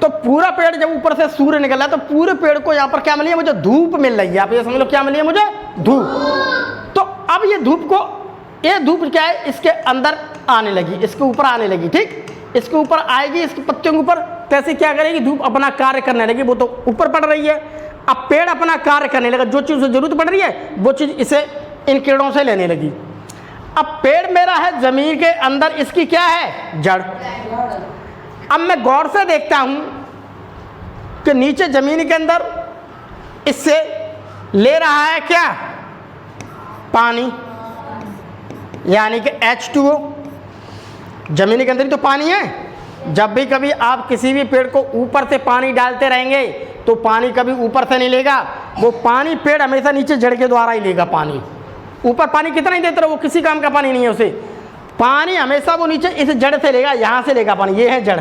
तो पूरा पेड़ जब ऊपर से सूर्य निकला तो पूरे पेड़ को यहाँ पर क्या मिली है, मुझे धूप मिल रही है। आप ये समझ लो क्या मिली है मुझे, धूप। तो अब ये धूप क्या है, इसके अंदर आने लगी, इसके ऊपर आने लगी, ठीक। इसके ऊपर आएगी, इसकी पत्तियों के ऊपर, कैसे क्या करेगी, धूप अपना कार्य करने लगी। वो तो ऊपर पड़ रही है, अब पेड़ अपना कार्य करने लगा। जो चीज़ उसे जरूरत पड़ रही है वो चीज़ इसे इन किरणों से लेने लगी। अब पेड़ मेरा है जमीन के अंदर, इसकी क्या है, जड़। अब मैं गौर से देखता हूं कि नीचे जमीन के अंदर इससे ले रहा है क्या, पानी, यानी कि H2O। जमीन के अंदर ही तो पानी है। जब भी कभी आप किसी भी पेड़ को ऊपर से पानी डालते रहेंगे तो पानी कभी ऊपर से नहीं लेगा, वो पानी पेड़ हमेशा नीचे जड़ के द्वारा ही लेगा। पानी ऊपर पानी कितना ही देते रहो, वो किसी काम का पानी नहीं है उसे। पानी हमेशा वो नीचे इस जड़ से लेगा, यहाँ से लेगा पानी, ये है जड़।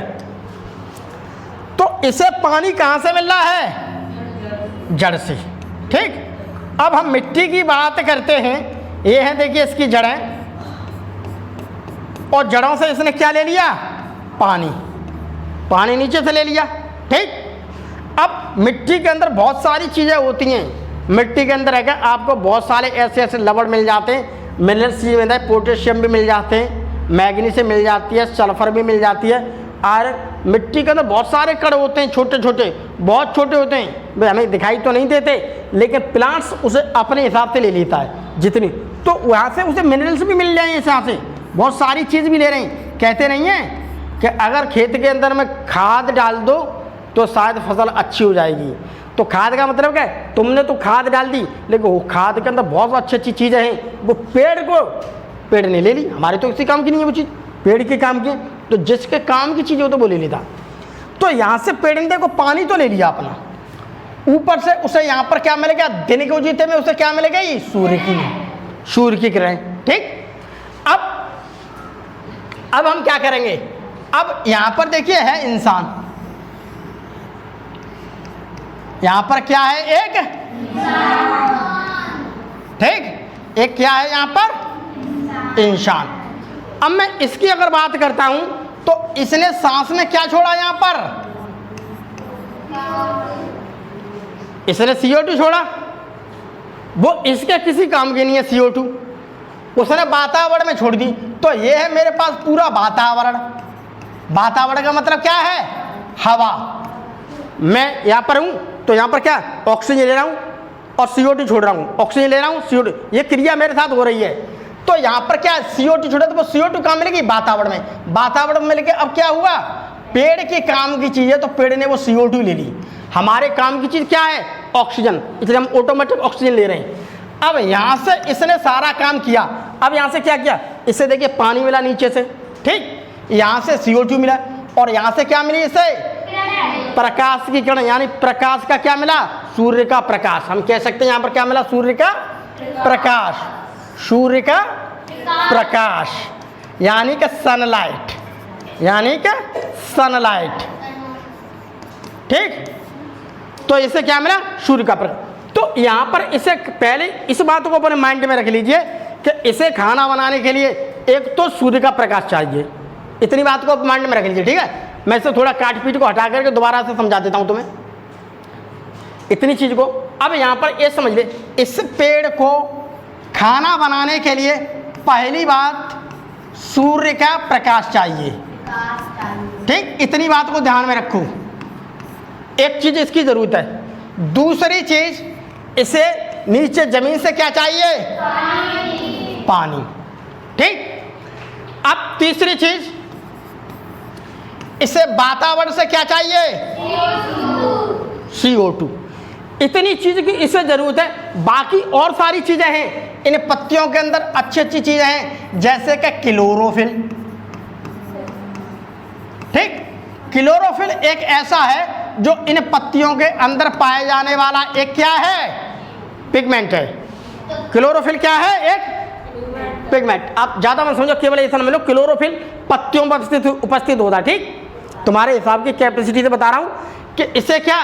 तो इसे पानी कहाँ से मिल रहा है, जड़ से, ठीक। अब हम मिट्टी की बात करते हैं। ये है, देखिए इसकी जड़ें, और जड़ों से इसने क्या ले लिया, पानी नीचे से ले लिया, ठीक। अब मिट्टी के अंदर बहुत सारी चीज़ें होती हैं। मिट्टी के अंदर है क्या, आपको बहुत सारे ऐसे ऐसे लवण मिल जाते हैं, मिनरल्स भी मिलता है, पोटेशियम भी मिल जाते हैं, मैग्नीशियम मिल जाती है, सल्फर भी मिल जाती है। और मिट्टी के अंदर बहुत सारे कण होते हैं, छोटे छोटे, बहुत छोटे होते हैं, भाई हमें दिखाई तो नहीं देते, लेकिन प्लांट्स उसे अपने हिसाब से ले लेता है जितनी। तो वहाँ से उसे मिनरल्स भी मिल जाएंगे, इस हिसाब से बहुत सारी चीज़ भी ले रहे हैं। कहते नहीं हैं कि अगर खेत के अंदर में खाद डाल दो तो शायद फसल अच्छी हो जाएगी। तो खाद का मतलब क्या है, तुमने तो खाद डाल दी, लेकिन वो खाद के अंदर बहुत अच्छी अच्छी चीज़ें हैं, वो पेड़ ने ले ली। हमारे तो किसी काम की नहीं है वो चीज़, पेड़ के काम की। तो जिसके काम की चीज़ हो तो वो ले लेता। तो यहाँ से पेड़ ने देखो पानी तो ले लिया अपना, ऊपर से उसे यहाँ पर क्या मिलेगा, दिन के उजीते में उसे क्या मिलेगा, ये सूर्य की किरण, ठीक। अब हम क्या करेंगे, अब यहाँ पर देखिए है इंसान, यहाँ पर क्या है, एक ठीक, एक क्या है यहाँ पर, इंसान। अब मैं इसकी अगर बात करता हूं तो इसने सांस में क्या छोड़ा, यहाँ पर इसने CO2 छोड़ा। वो इसके किसी काम की नहीं है CO2, उसने वातावरण में छोड़ दी। तो ये है मेरे पास पूरा वातावरण। वातावरण का मतलब क्या है, हवा। मैं यहाँ पर हूँ तो यहाँ पर क्या, ऑक्सीजन ले रहा हूँ और CO2 छोड़ रहा हूँ, ऑक्सीजन ले रहा हूँ, CO2, ये क्रिया मेरे साथ हो रही है। तो यहाँ पर क्या CO2 छोड़ा, तो वो CO2 कहाँ मिलेगी, वातावरण में। वातावरण में मिलके अब क्या हुआ, पेड़ के काम की चीज़ है तो पेड़ ने वो CO2 ले ली। हमारे काम की चीज़ क्या है, ऑक्सीजन, इसलिए हम ऑटोमेटिक ऑक्सीजन ले रहे हैं। अब यहाँ से इसने सारा काम किया। अब यहाँ से क्या किया, इससे देखिए पानी मिला नीचे से, ठीक, यहाँ से CO2 मिला, और यहाँ से क्या मिली, इसे प्रकाश की किरण, यानी प्रकाश का क्या मिला, सूर्य का प्रकाश। हम कह सकते हैं यहाँ पर क्या मिला, सूर्य का प्रकाश, सूर्य का प्रकाश, यानी कि सनलाइट, यानी कि सनलाइट, ठीक। तो इसे क्या मिला, सूर्य का प्रकाश। तो यहाँ पर इसे पहले इस बात को अपने माइंड में रख लीजिए कि इसे खाना बनाने के लिए एक तो सूर्य का प्रकाश चाहिए। इतनी बात को माइंड में रख लीजिए, ठीक है। मैं इसे थोड़ा काट पीट को हटा करके दोबारा से समझा देता हूँ तुम्हें इतनी चीज़ को। अब यहाँ पर ये समझ ले, इस पेड़ को खाना बनाने के लिए पहली बात सूर्य का प्रकाश चाहिए, ठीक। इतनी बात को ध्यान में रखो। एक चीज़ इसकी ज़रूरत है। दूसरी चीज़, इसे नीचे ज़मीन से क्या चाहिए, पानी, ठीक। अब तीसरी चीज़, इसे वातावरण से क्या चाहिए, CO2। इतनी चीज की इसे जरूरत है। बाकी और सारी चीजें हैं इन पत्तियों के अंदर, अच्छी अच्छी चीजें हैं, जैसे कि क्लोरोफिल। ठीक, क्लोरोफिल एक ऐसा है जो इन पत्तियों के अंदर पाए जाने वाला एक क्या है, पिगमेंट है। क्लोरोफिल क्या है, एक पिगमेंट। आप ज्यादा मत समझो, केवल ऐसा समझ लो क्लोरोफिल पत्तियों पर उपस्थित होता है। ठीक, तुम्हारे हिसाब की कैपेसिटी से बता रहा हूं कि इसे क्या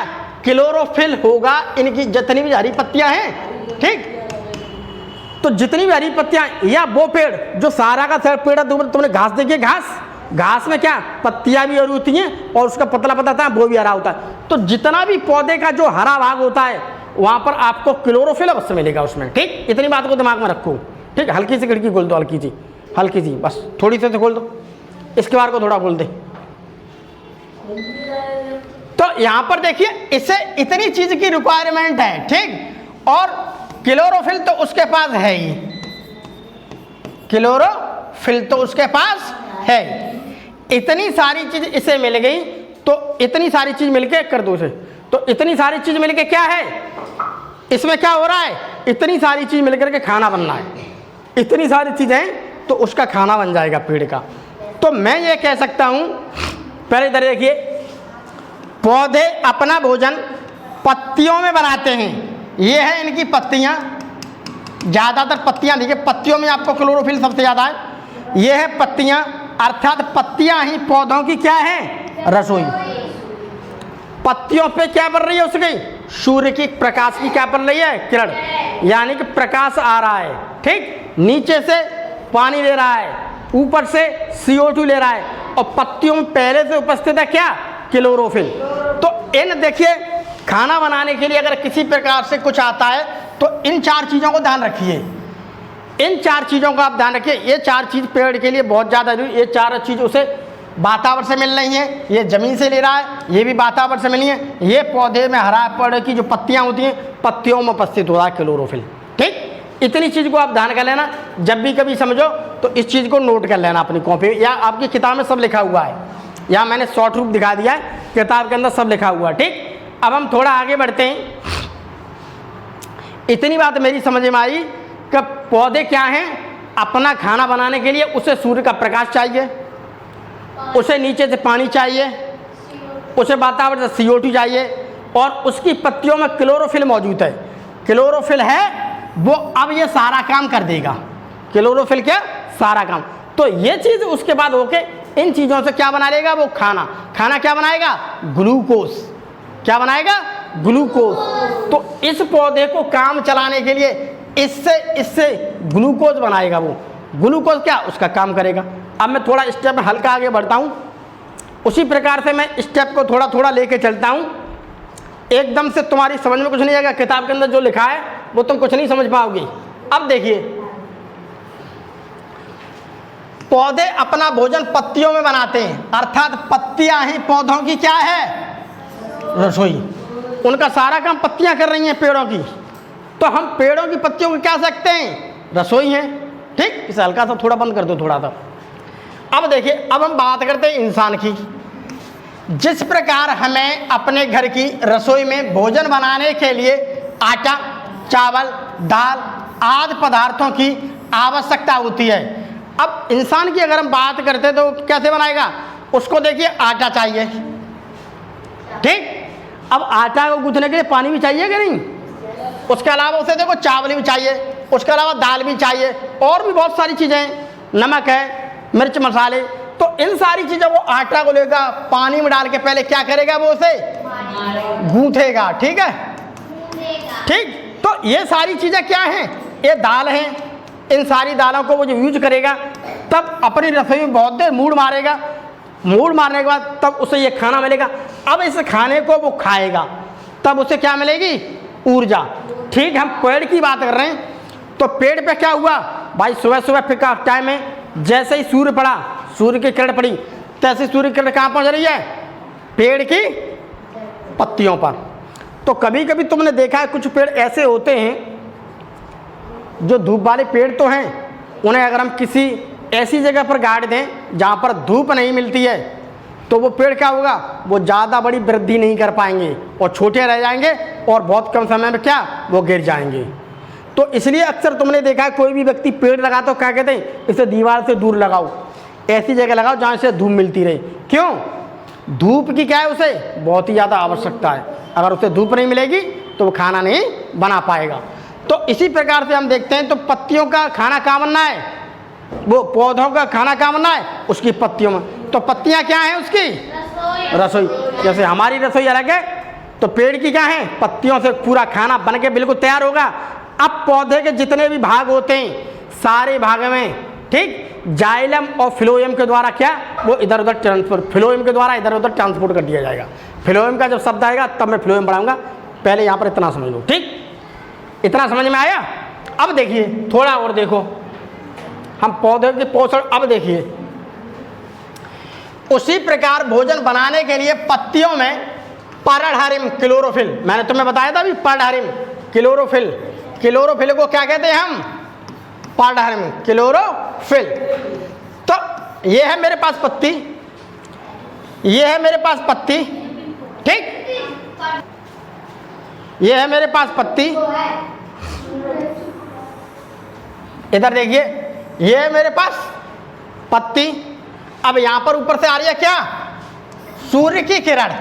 क्लोरोफिल होगा इनकी जितनी भी हरी पत्तियां हैं। ठीक, तो जितनी भी हरी पत्तियां, या वो पेड़ जो सारा का सारा पेड़ है, तुमने घास देखी, घास में क्या पत्तियां भी हरी होती हैं और उसका पतला पता है वो भी हरा होता है। तो जितना भी पौधे का जो हरा भाग होता है वहां पर आपको क्लोरोफिल अवश्य मिलेगा उसमें। ठीक, इतनी बात को दिमाग में रखो। ठीक, हल्की सी खिड़की खोल दो, हल्की सी बस थोड़ी सी खोल दो, इसके बार को थोड़ा खोल दे। तो यहां पर देखिए इसे इतनी चीज की रिक्वायरमेंट है। ठीक, और क्लोरोफिल तो उसके पास है ही, क्लोरोफिल तो उसके पास है। इतनी सारी चीज इसे मिल गई, तो इतनी सारी चीज मिलके कर दो इसे, तो इतनी सारी चीज मिलके क्या है, इसमें क्या हो रहा है, इतनी सारी चीज मिलकर के खाना बनना है। इतनी सारी चीजें तो उसका खाना बन जाएगा पेड़ का। तो मैं ये कह सकता हूं, पहले इधर देखिए, पौधे अपना भोजन पत्तियों में बनाते हैं। ये है इनकी पत्तियां, ज्यादातर पत्तियां देखिए, पत्तियों में आपको क्लोरोफिल सबसे ज्यादा है। ये है पत्तियां, अर्थात पत्तियां ही पौधों की क्या है, रसोई। पत्तियों पे क्या पड़ रही है उसकी, सूर्य की प्रकाश की क्या पड़ रही है, किरण, यानी कि प्रकाश आ रहा है। ठीक, नीचे से पानी ले रहा है, ऊपर से CO2 ले रहा है, और पत्तियों में पहले से उपस्थित है क्या, क्लोरोफिल। तो इन देखिए, खाना बनाने के लिए अगर किसी प्रकार से कुछ आता है तो इन चार चीज़ों को ध्यान रखिए। इन चार चीज़ों का आप ध्यान रखिए। ये चार चीज़ पेड़ के लिए बहुत ज़्यादा जरूरी। ये चार चीज़ उसे वातावरण से मिल रही हैं, ये ज़मीन से ले रहा है, ये भी वातावरण से मिली है, ये पौधे में हरा पेड़ की जो पत्तियाँ होती हैं, पत्तियों में उपस्थित हो रहा है क्लोरोफिल। ठीक, इतनी चीज़ को आप ध्यान कर लेना। जब भी कभी समझो तो इस चीज़ को नोट कर लेना अपनी कॉपी, या आपकी किताब में सब लिखा हुआ है, या मैंने शॉर्ट रूप दिखा दिया है, किताब के अंदर सब लिखा हुआ है। ठीक, अब हम थोड़ा आगे बढ़ते हैं। इतनी बात मेरी समझ में आई कि पौधे क्या हैं, अपना खाना बनाने के लिए उसे सूर्य का प्रकाश चाहिए, उसे नीचे से पानी चाहिए, उसे वातावरण से CO2 चाहिए, और उसकी पत्तियों में क्लोरोफिल मौजूद है। क्लोरोफिल है वो अब ये सारा काम कर देगा। क्लोरोफिल क्या, सारा काम। तो ये चीज़ उसके बाद होके इन चीज़ों से क्या बना लेगा, वो खाना क्या बनाएगा, ग्लूकोज। क्या बनाएगा, ग्लूकोज। तो इस पौधे को काम चलाने के लिए इससे ग्लूकोज बनाएगा। वो ग्लूकोज क्या, उसका काम करेगा। अब मैं थोड़ा स्टेप में हल्का आगे बढ़ता हूँ, उसी प्रकार से मैं स्टेप को थोड़ा थोड़ा लेके चलता हूँ। एकदम से तुम्हारी समझ में कुछ नहीं आएगा, किताब के अंदर जो लिखा है वो तुम कुछ नहीं समझ पाओगे। अब देखिए, पौधे अपना भोजन पत्तियों में बनाते हैं, अर्थात पत्तियां ही पौधों की क्या है, रसोई। उनका सारा काम पत्तियां कर रही हैं पेड़ों की, तो हम पेड़ों की पत्तियों को क्या सकते हैं, रसोई हैं। ठीक, इसे हल्का सा थोड़ा बंद कर दो, थोड़ा सा। अब देखिए, अब हम बात करते हैं इंसान की। जिस प्रकार हमें अपने घर की रसोई में भोजन बनाने के लिए आटा, चावल, दाल आदि पदार्थों की आवश्यकता होती है, अब इंसान की अगर हम बात करते हैं तो कैसे बनाएगा, उसको देखिए आटा चाहिए। ठीक, अब आटा को गूंथने के लिए पानी भी चाहिए कि नहीं, उसके अलावा उसे देखो चावल भी चाहिए, उसके अलावा दाल भी चाहिए, और भी बहुत सारी चीज़ें, नमक है, मिर्च मसाले। तो इन सारी चीज़ों को आटा को लेगा, पानी में डाल के पहले क्या करेगा, वो उसे गूंथेगा। ठीक है, ठीक। तो ये सारी चीज़ें क्या हैं, ये दाल हैं। इन सारी दालों को वो जो यूज करेगा, तब अपनी रसोई में बहुत देर मूड मारेगा। मूड मारने के बाद तब उसे ये खाना मिलेगा। अब इस खाने को वो खाएगा, तब उसे क्या मिलेगी, ऊर्जा। ठीक, हम पेड़ की बात कर रहे हैं, तो पेड़ पे क्या हुआ भाई, सुबह सुबह फिर का टाइम है, जैसे ही सूर्य पड़ा, सूर्य की किरण पड़ी, तैसे सूर्य की किरण कहाँ पहुँच रही है, पेड़ की पत्तियों पर। तो कभी कभी तुमने देखा है कुछ पेड़ ऐसे होते हैं जो धूप वाले पेड़ तो हैं, उन्हें अगर हम किसी ऐसी जगह पर गाड़ दें जहाँ पर धूप नहीं मिलती है, तो वो पेड़ क्या होगा, वो ज़्यादा बड़ी वृद्धि नहीं कर पाएंगे और छोटे रह जाएंगे और बहुत कम समय में क्या, वो गिर जाएंगे। तो इसलिए अक्सर तुमने देखा है कोई भी व्यक्ति पेड़ लगा तो क्या कहते हैं, इसे दीवार से दूर लगाओ, ऐसी जगह लगाओ जहाँ से धूप मिलती रहे। क्यों, धूप की क्या है, उसे बहुत ही ज़्यादा आवश्यकता है। अगर उसे धूप नहीं मिलेगी तो वो खाना नहीं बना पाएगा। तो इसी प्रकार से हम देखते हैं, तो पत्तियों का खाना कहाँ बनना है, वो पौधों का खाना कहाँ बनना है, उसकी पत्तियों में। तो पत्तियाँ क्या हैं उसकी, रसोई। जैसे हमारी रसोई अलग है, तो पेड़ की क्या है, पत्तियों से पूरा खाना बन के बिल्कुल तैयार होगा। अब पौधे के जितने भी भाग होते हैं, सारे भाग में ठीक जाइलम और फ्लोएम के द्वारा क्या, वो इधर उधर ट्रांसफर, फ्लोएम के द्वारा इधर उधर ट्रांसपोर्ट कर दिया जाएगा। फ्लोएम का जब शब्द आएगा तब मैं फ्लोएम बढ़ाऊंगा, पहले यहाँ पर इतना समझ लो। ठीक, इतना समझ में आया। अब देखिए थोड़ा और देखो, हम पौधे के पोषण, अब देखिए उसी प्रकार भोजन बनाने के लिए पत्तियों में परडहरिम, क्लोरोफिल, मैंने तुम्हें बताया था अभी, परडहरिम क्लोरोफिल, क्लोरोफिल को क्या कहते हैं हम, परडहरिम क्लोरोफिल। तो ये है मेरे पास पत्ती, ये है मेरे पास पत्ती, ठीक, ये है मेरे पास पत्ती, इधर देखिए ये है मेरे पास पत्ती। अब यहां पर ऊपर से आ रही है क्या, सूर्य की किरण,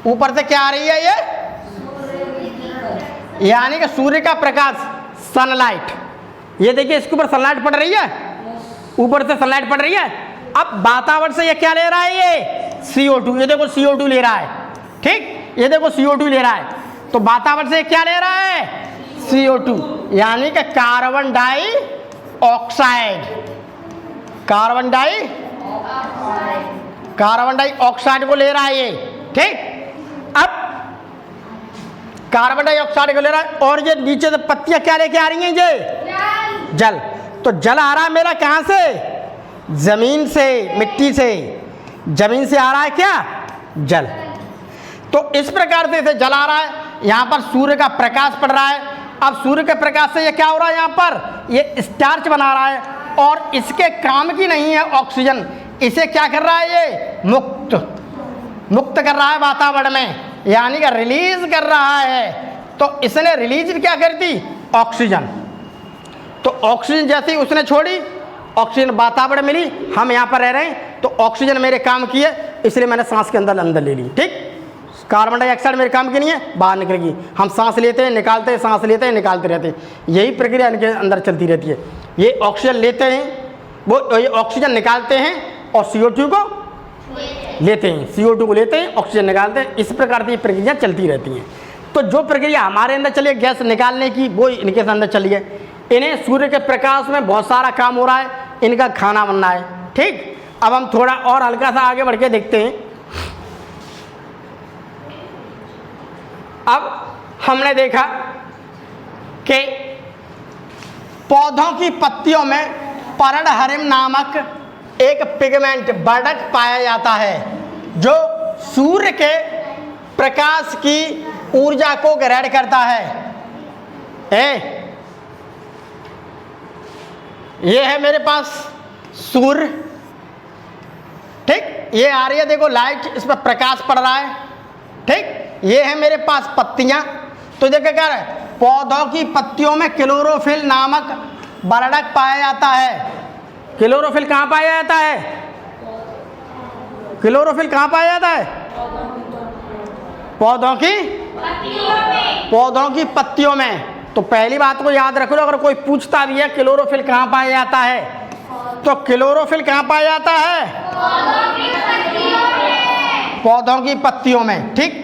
ऊपर से क्या आ रही है ये, यानी कि सूर्य का प्रकाश, सनलाइट। ये देखिए इसके ऊपर सनलाइट पड़ रही है, ऊपर से सनलाइट पड़ रही है। अब वातावरण से ये क्या ले रहा है, ये CO2, ये देखो CO2 ले रहा है, ठीक, ये देखो CO2 ले रहा है। तो वातावरण से क्या ले रहा है, CO2, यानी कि कार्बन डाइऑक्साइड, कार्बन डाइऑक्साइड को ले रहा है ये, ठीक। अब कार्बन डाइऑक्साइड को ले रहा है, और ये नीचे से पत्तियां क्या लेके आ रही हैं, ये जल। तो जल आ रहा है मेरा कहां से, जमीन से, मिट्टी से, जमीन से आ रहा है क्या, जल। तो इस प्रकार से इसे जल आ रहा है, यहाँ पर सूर्य का प्रकाश पड़ रहा है। अब सूर्य के प्रकाश से ये क्या हो रहा है, यहाँ पर ये स्टार्च बना रहा है, और इसके काम की नहीं है ऑक्सीजन, इसे क्या कर रहा है, ये मुक्त कर रहा है वातावरण में, यानी कि रिलीज कर रहा है। तो इसने रिलीज क्या कर दी, ऑक्सीजन। तो ऑक्सीजन जैसे ही उसने छोड़ी, ऑक्सीजन वातावरण मिली, हम यहाँ पर रह रहे हैं, तो ऑक्सीजन मेरे काम की है, इसलिए मैंने सांस के अंदर ले ली, ठीक। कार्बन डाइऑक्साइड मेरे काम की नहीं है, बाहर निकलेगी। हम सांस लेते हैं, निकालते हैं, सांस लेते हैं, निकालते रहते हैं, यही प्रक्रिया इनके अंदर चलती रहती है। ये ऑक्सीजन लेते हैं, वो ये ऑक्सीजन निकालते हैं, और CO2 को लेते हैं, CO2 को लेते हैं, ऑक्सीजन निकालते हैं। इस प्रकार की प्रक्रिया चलती रहती हैं। तो जो प्रक्रिया हमारे अंदर चली है गैस निकालने की, वो इनके अंदर चली है। इन्हें सूर्य के प्रकाश में बहुत सारा काम हो रहा है, इनका खाना बनना है, ठीक। अब हम थोड़ा और हल्का सा आगे बढ़ के देखते हैं। अब हमने देखा कि पौधों की पत्तियों में परडहरिम नामक एक पिगमेंट, वर्णक पाया जाता है, जो सूर्य के प्रकाश की ऊर्जा को ग्रहण करता है। ये है मेरे पास सूर्य, ठीक, ये आ रही है देखो लाइट, इस पर प्रकाश पड़ रहा है, ठीक। ये है मेरे पास पत्तियां। तो देखो क्या है, पौधों की पत्तियों में क्लोरोफिल नामक वर्णक पाया जाता है। क्लोरोफिल कहाँ पाया जाता है, क्लोरोफिल कहाँ पाया जाता है, पौधों की पत्तियों में। तो पहली बात को याद रख लो, अगर कोई पूछता भी है क्लोरोफिल कहाँ पाया जाता है, तो क्लोरोफिल कहाँ पाया जाता है, पौधों की पत्तियों में, ठीक।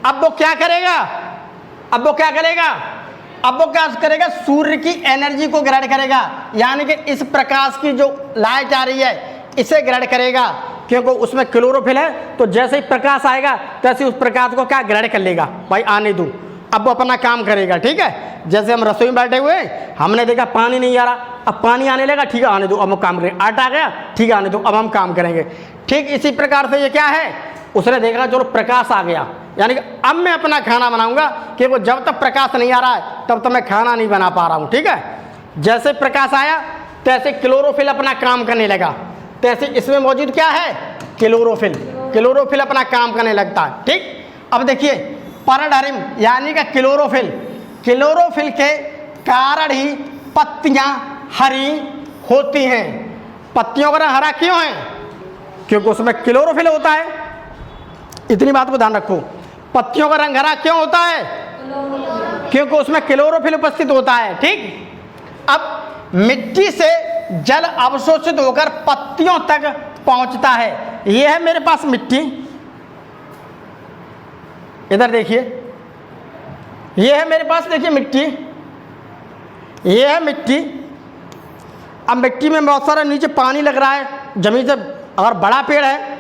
अब वो क्या करेगा, अब वो क्या करेगा, सूर्य की एनर्जी को ग्रहण करेगा, यानी कि इस प्रकाश की जो लाइट आ रही है इसे ग्रहण करेगा, क्योंकि उसमें क्लोरोफिल है। तो जैसे ही प्रकाश आएगा तैसे उस प्रकाश को क्या ग्रहण कर लेगा, भाई आने दो, अब वो अपना काम करेगा, ठीक है। जैसे हम रसोई में बैठे हुए, हमने देखा पानी नहीं आ रहा, अब पानी आने लगा, ठीक है आने दो, अब हम काम करेंगे। आटा आ गया, ठीक है आने दो, अब हम काम करेंगे, ठीक। इसी प्रकार से ये क्या है, उसने देखा जो प्रकाश आ गया, यानी कि अब मैं अपना खाना बनाऊंगा, कि वो जब तक प्रकाश नहीं आ रहा है तब तक मैं खाना नहीं बना पा रहा हूँ, ठीक है। जैसे प्रकाश आया तैसे क्लोरोफिल अपना काम करने लगा, तैसे इसमें मौजूद क्या है, क्लोरोफिल। क्लोरोफिल अपना काम करने लगता है। ठीक, अब देखिए परडरिम यानी कि क्लोरोफिल, क्लोरोफिल के कारण ही पत्तियां हरी होती हैं। पत्तियों का रंग हरा क्यों है? क्योंकि उसमें क्लोरोफिल होता है। इतनी बात को ध्यान रखो। पत्तियों का रंग हरा क्यों होता है? क्योंकि उसमें क्लोरोफिल उपस्थित होता है। ठीक, अब मिट्टी से जल अवशोषित होकर पत्तियों तक पहुंचता है। यह है मेरे पास मिट्टी, इधर देखिए, यह है मेरे पास, देखिए मिट्टी, यह है मिट्टी। अब मिट्टी में बहुत सारा नीचे पानी लग रहा है जमीन से। अगर बड़ा पेड़ है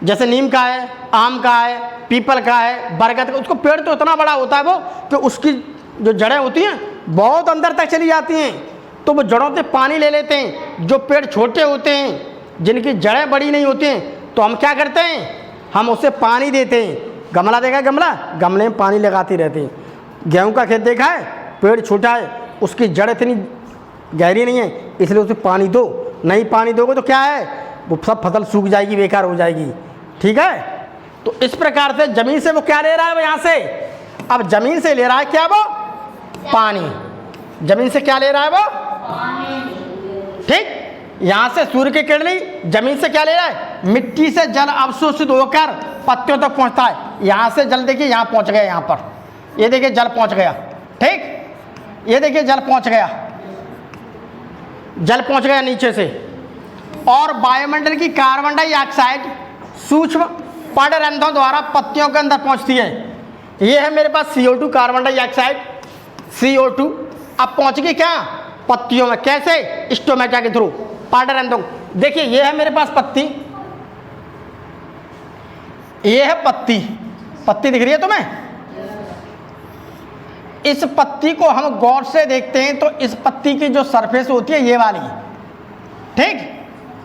जैसे नीम का है, आम का है, पीपल का है, बरगद का, उसको पेड़ तो इतना बड़ा होता है वो कि उसकी जो जड़ें होती हैं बहुत अंदर तक चली जाती हैं, तो वो जड़ों से पानी ले लेते हैं। जो पेड़ छोटे होते हैं जिनकी जड़ें बड़ी नहीं होती हैं, तो हम क्या करते हैं, हम उससे पानी देते हैं। गमला देखा है, गमला, गमले में पानी लगाती रहते हैं। गेहूं का खेत देखा है, पेड़ छोटा है, उसकी जड़ इतनी गहरी नहीं है, इसलिए उसे पानी दो। नहीं पानी दोगे तो क्या है, वो सब फसल सूख जाएगी, बेकार हो जाएगी। ठीक है, तो इस प्रकार से जमीन से वो क्या ले रहा है, वो यहाँ से, अब जमीन से ले रहा है क्या, वो पानी। जमीन से क्या ले रहा है, वो ठीक। यहाँ से सूर्य की किरणें, जमीन से क्या ले रहा है, मिट्टी से जल अवशोषित होकर पत्तियों तक पहुँचता है। यहाँ से जल देखिए यहाँ पहुँच गया, यहाँ पर ये देखिए जल पहुँच गया। ठीक, ये देखिए जल पहुँच गया, जल पहुँच गया नीचे से। और वायुमंडल की कार्बन डाइऑक्साइड सूक्ष्म पर्णरंध्रों द्वारा पत्तियों के अंदर पहुँचती है। ये है मेरे पास CO2, कार्बन डाइऑक्साइड, CO2। अब पहुँच गई क्या, पत्तियों में। कैसे, स्टोमेटा के थ्रू, पर्णरंध्रों। देखिए ये है मेरे पास पत्ती, ये है पत्ती, पत्ती दिख रही है तुम्हें। इस पत्ती को हम गौर से देखते हैं तो इस पत्ती की जो सरफेस होती है ये वाली, ठीक,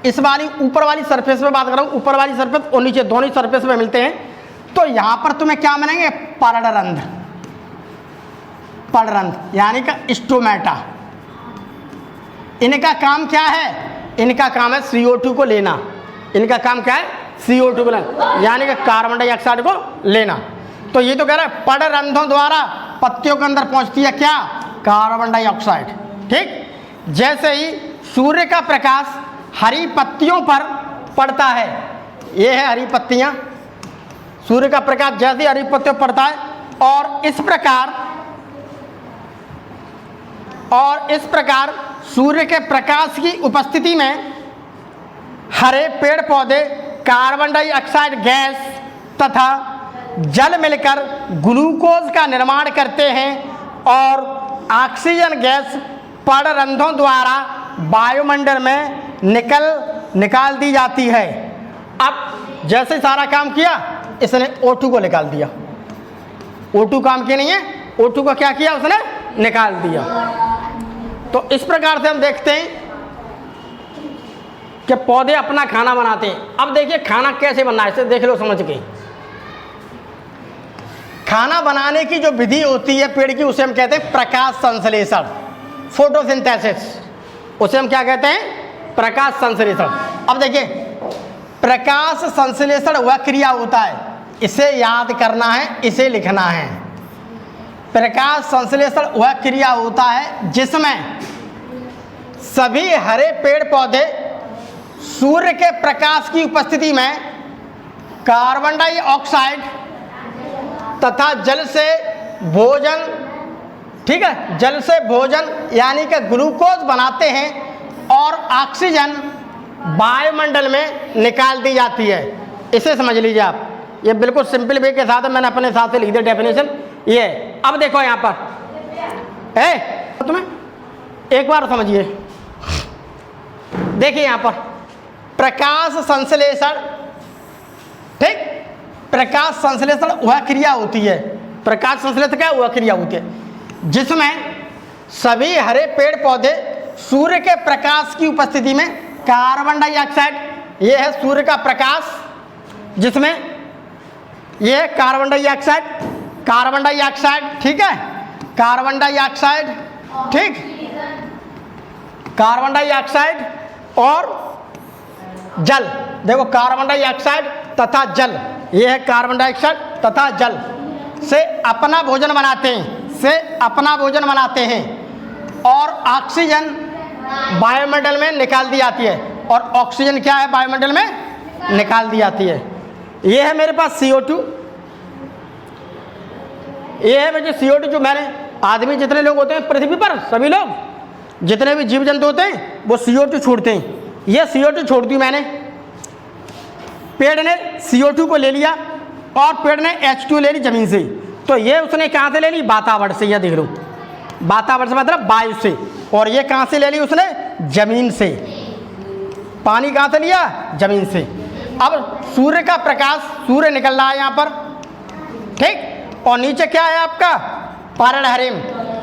इस वाली ऊपर वाली सरफेस में बात कर रहा हूँ, ऊपर वाली सरफेस और नीचे दोनों सरफेस में मिलते हैं। तो यहां पर तुम्हें क्या मिलेंगे, पर्णरंध्र, पर्णरंध्र यानी का स्टोमेटा। इनका काम क्या है, इनका काम है CO2 को लेना। इनका काम क्या है, CO2 को लेना, यानी कि कार्बन डाइऑक्साइड को लेना। तो ये तो कह रहा है पर्णरंध्रों द्वारा पत्तियों के अंदर पहुंचती है क्या, कार्बन डाइऑक्साइड। ठीक, जैसे ही सूर्य का प्रकाश हरी पत्तियों पर पड़ता है, ये है हरी पत्तियां, सूर्य का प्रकाश जैसे हरी पत्तियों पर पड़ता है, और इस प्रकार सूर्य के प्रकाश की उपस्थिति में हरे पेड़ पौधे कार्बन डाइऑक्साइड गैस तथा जल मिलकर ग्लूकोज का निर्माण करते हैं, और ऑक्सीजन गैस पर्णरंध्रों द्वारा वायुमंडल में निकाल दी जाती है। अब जैसे सारा काम किया, इसने O2 को निकाल दिया। O2 काम किया नहीं है, O2 को क्या किया, उसने निकाल दिया। तो इस प्रकार से हम देखते हैं कि पौधे अपना खाना बनाते हैं। अब देखिए खाना कैसे बनना है, इसे देख लो समझ के। खाना बनाने की जो विधि होती है पेड़ की, उसे हम कहते हैं प्रकाश संश्लेषण, फोटोसिंथेसिस। उसे हम क्या कहते हैं, प्रकाश संश्लेषण। अब देखिए प्रकाश संश्लेषण वह क्रिया होता है, इसे याद करना है, इसे लिखना है। प्रकाश संश्लेषण वह क्रिया होता है जिसमें सभी हरे पेड़ पौधे सूर्य के प्रकाश की उपस्थिति में कार्बन डाइऑक्साइड तथा जल से भोजन, ठीक है, जल से भोजन यानी कि ग्लूकोज बनाते हैं, और ऑक्सीजन वायुमंडल में निकाल दी जाती है। इसे समझ लीजिए आप, ये बिल्कुल सिंपल वे के साथ मैंने अपने हिसाब से लिख दिया डेफिनेशन ये। अब देखो यहाँ पर तुम्हें एक बार समझिए, देखिए यहाँ पर प्रकाश संश्लेषण, ठीक, प्रकाश संश्लेषण वह क्रिया होती है, प्रकाश संश्लेषण क्या वह क्रिया होती है जिसमें सभी हरे पेड़ पौधे सूर्य के प्रकाश की उपस्थिति में कार्बन डाइऑक्साइड, यह है सूर्य का प्रकाश, जिसमें यह है कार्बन डाइऑक्साइड, कार्बन डाइऑक्साइड, ठीक है, कार्बन डाइऑक्साइड, ठीक, कार्बन डाइऑक्साइड और जल, देखो कार्बन डाइऑक्साइड तथा जल, ये है कार्बन डाइऑक्साइड तथा जल से अपना भोजन बनाते हैं और ऑक्सीजन वायुमंडल में निकाल दी जाती है। और ऑक्सीजन क्या है, वायुमंडल में निकाल दी जाती है। ये है मेरे पास CO2, ये है मुझे CO2 जो मैंने, आदमी जितने लोग होते हैं पृथ्वी पर, सभी लोग जितने भी जीव जंतु होते हैं वो CO2 छोड़ते हैं। ये CO2 छोड़ दी मैंने, पेड़ ने CO2 को ले लिया और पेड़ ने H2 ले ली जमीन से। तो ये उसने कहाँ से ले ली, वातावरण से। ये देख लो, वातावरण से मतलब वायु से। और ये कहाँ से ले ली उसने, जमीन से। पानी कहाँ से लिया, जमीन से। अब सूर्य का प्रकाश, सूर्य निकल रहा है यहाँ पर, ठीक, और नीचे क्या है आपका, पर्णहरिम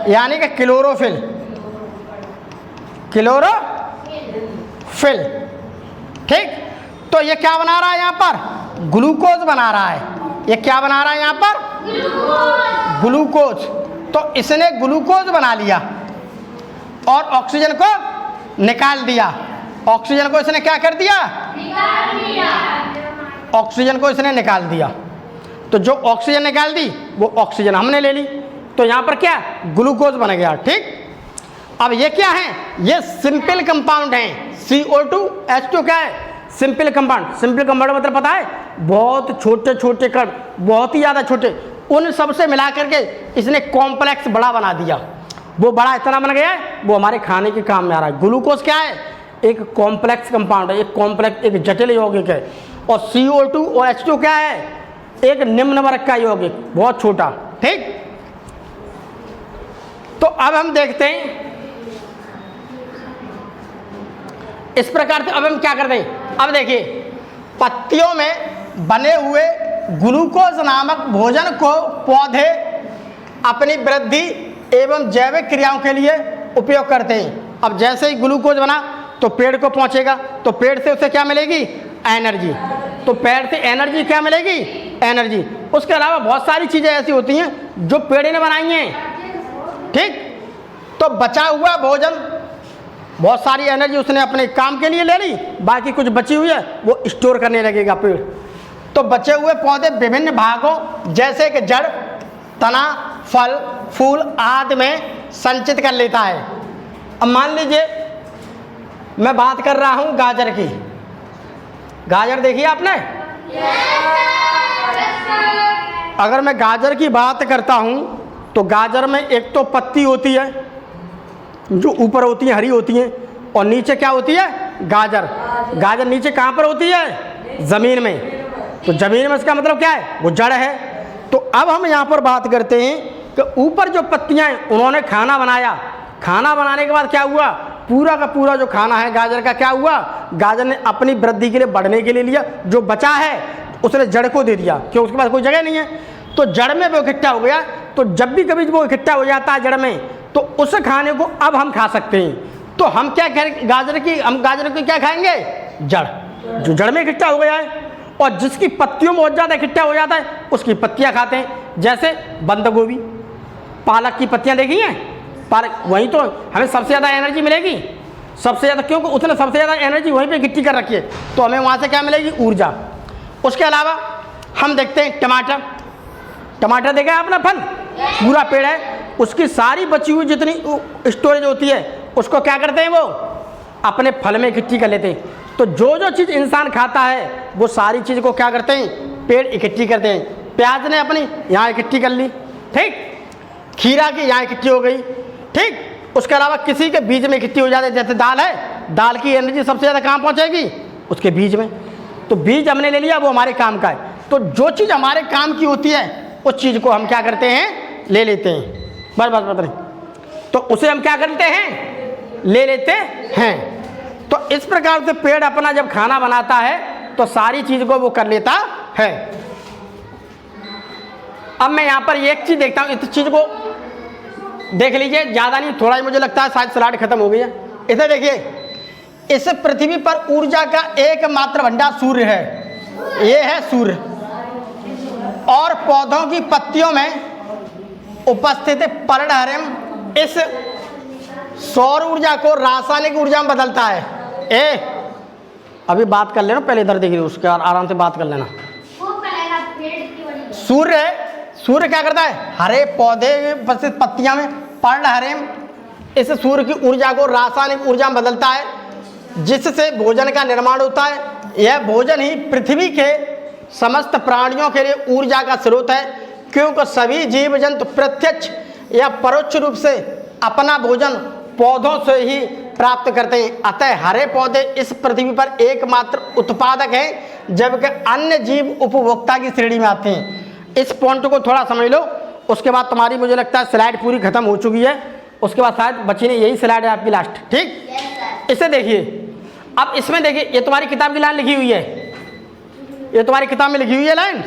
यानी कि क्लोरोफिल, ठीक। तो ये क्या बना रहा है यहाँ पर, ग्लूकोज बना रहा है। ये क्या बना रहा है यहाँ पर, ग्लूकोज। तो इसने ग्लूकोज बना लिया और ऑक्सीजन को निकाल दिया। ऑक्सीजन को इसने क्या कर दिया, ऑक्सीजन को इसने निकाल दिया। तो जो ऑक्सीजन निकाल दी वो ऑक्सीजन हमने ले ली, तो यहाँ पर क्या, ग्लूकोज बन गया, ठीक। अब ये क्या है, ये सिंपल कंपाउंड हैं। CO2 H2 क्या है, सिंपल कंपाउंड। सिंपल कंपाउंड मतलब पता है, बहुत छोटे छोटे कण, बहुत ही ज़्यादा छोटे, उन सब से मिला करके इसने कॉम्प्लेक्स बड़ा बना दिया। वो बड़ा इतना बन गया है, वो हमारे खाने के काम में आ रहा है। ग्लूकोज क्या है, एक कॉम्प्लेक्स कंपाउंड है, एक कॉम्प्लेक्स, एक जटिल यौगिक है। और CO2 और H2 क्या है, एक निम्न वर्ग का यौगिक, बहुत छोटा, ठीक। तो अब हम देखते हैं इस प्रकार से। अब हम क्या करते हैं, अब देखिए, पत्तियों में बने हुए ग्लूकोज नामक भोजन को पौधे अपनी वृद्धि एवं जैविक क्रियाओं के लिए उपयोग करते हैं। अब जैसे ही ग्लूकोज बना तो पेड़ को पहुंचेगा, तो पेड़ से उसे क्या मिलेगी, एनर्जी। तो पेड़ से एनर्जी क्या मिलेगी, एनर्जी। उसके अलावा बहुत सारी चीज़ें ऐसी होती हैं जो पेड़ ने बनाई हैं, ठीक। तो बचा हुआ भोजन, बहुत सारी एनर्जी उसने अपने काम के लिए ले ली, बाकी कुछ बची हुई है वो स्टोर करने लगेगा पेड़। तो बचे हुए पौधे विभिन्न भागों जैसे कि जड़, तना, फल, फूल आदि में संचित कर लेता है। अब मान लीजिए मैं बात कर रहा हूँ गाजर की। गाजर देखिए आपने, अगर मैं गाजर की बात करता हूँ तो गाजर में एक तो पत्ती होती है जो ऊपर होती है, हरी होती हैं, और नीचे क्या होती है, गाजर। गाजर नीचे कहाँ पर होती है, ज़मीन में। तो ज़मीन में इसका मतलब क्या है, वो जड़ है। तो अब हम यहाँ पर बात करते हैं कि ऊपर जो पत्तियाँ हैं उन्होंने खाना बनाया। खाना बनाने के बाद क्या हुआ, पूरा का पूरा जो खाना है गाजर का क्या हुआ, गाजर ने अपनी वृद्धि के लिए, बढ़ने के लिए लिया। जो बचा है उसने जड़ को दे दिया, क्यों, उसके पास कोई जगह नहीं है। तो जड़ में वो इकट्ठा हो गया। तो जब भी कभी वो इकट्ठा हो जाता है जड़ में, तो उस खाने को अब हम खा सकते हैं। तो हम क्या करें, गाजर की क्या खाएंगे, जड़, जो जड़ में इकट्ठा हो गया है। और जिसकी पत्तियों में बहुत ज़्यादा इकट्ठा हो जाता है उसकी पत्तियां खाते हैं। जैसे बंद गोभी, पालक की पत्तियां देखी हैं, पालक, वहीं तो हमें सबसे ज़्यादा एनर्जी मिलेगी, सबसे ज़्यादा, क्योंकि उसने सबसे ज़्यादा एनर्जी वहीं पे इकट्ठी कर रखी है। तो हमें वहाँ से क्या मिलेगी, ऊर्जा। उसके अलावा हम देखते हैं टमाटर। टमाटर देखा है आपने, फल, पूरा पेड़ है, उसकी सारी बची हुई जितनी स्टोरेज होती है उसको क्या करते हैं, वो अपने फल में इकट्ठी कर लेते हैं। तो जो जो चीज़ इंसान खाता है वो सारी चीज़ को क्या करते हैं, पेड़ इकट्ठी करते हैं। प्याज ने अपनी यहाँ इकट्ठी कर ली, ठीक, खीरा की यहाँ इकट्ठी हो गई, ठीक। उसके अलावा किसी के बीज में इकट्ठी हो जाती है, जैसे दाल है, दाल की एनर्जी सबसे ज़्यादा कहाँ पहुँचेगी, उसके बीज में। तो बीज हमने ले लिया, वो हमारे काम का है। तो जो चीज़ हमारे काम की होती है उस चीज़ को हम क्या करते हैं, ले लेते हैं। बस नहीं, तो उसे हम क्या करते हैं, ले लेते हैं। तो इस प्रकार से पेड़ अपना जब खाना बनाता है तो सारी चीज़ को वो कर लेता है। अब मैं यहाँ पर एक चीज़ देखता हूँ, इस चीज़ को देख लीजिए, ज़्यादा नहीं, थोड़ा ही मुझे लगता है शायद स्लाइड खत्म हो गई है। इसे देखिए, इस पृथ्वी पर ऊर्जा का एकमात्र भंडार सूर्य है। ये है सूर्य, और पौधों की पत्तियों में उपस्थित पर्णहरिम इस सौर ऊर्जा को रासायनिक ऊर्जा में बदलता है। अभी बात कर लेना, पहले इधर देखिए, उसके बाद आराम से बात कर लेना। वो करेगा पेड़ की बड़ी। सूर्य क्या करता है? हरे पौधे पर से पत्तियां में पर्ण हरे, इस सूर्य की ऊर्जा को रासायनिक ऊर्जा में बदलता है, जिससे भोजन का निर्माण होता है। यह भोजन ही पृथ्वी के समस्त प्राणियों के लिए ऊर्जा का स्रोत है, क्योंकि सभी जीव जंतु प्रत्यक्ष या परोक्ष रूप से अपना भोजन पौधों से ही प्राप्त करते हैं। अतः हरे पौधे इस पृथ्वी पर एकमात्र उत्पादक हैं, जबकि अन्य जीव उपभोक्ता की श्रेणी में आते हैं। इस पॉइंट को थोड़ा समझ लो, उसके बाद तुम्हारी मुझे लगता है स्लाइड पूरी खत्म हो चुकी है। उसके बाद शायद बच्ची ने यही स्लाइड है आपकी लास्ट, ठीक। इसे देखिए, अब इसमें देखिए, ये तुम्हारी किताब की लाइन लिखी हुई है, ये तुम्हारी किताब में लिखी हुई है लाइन।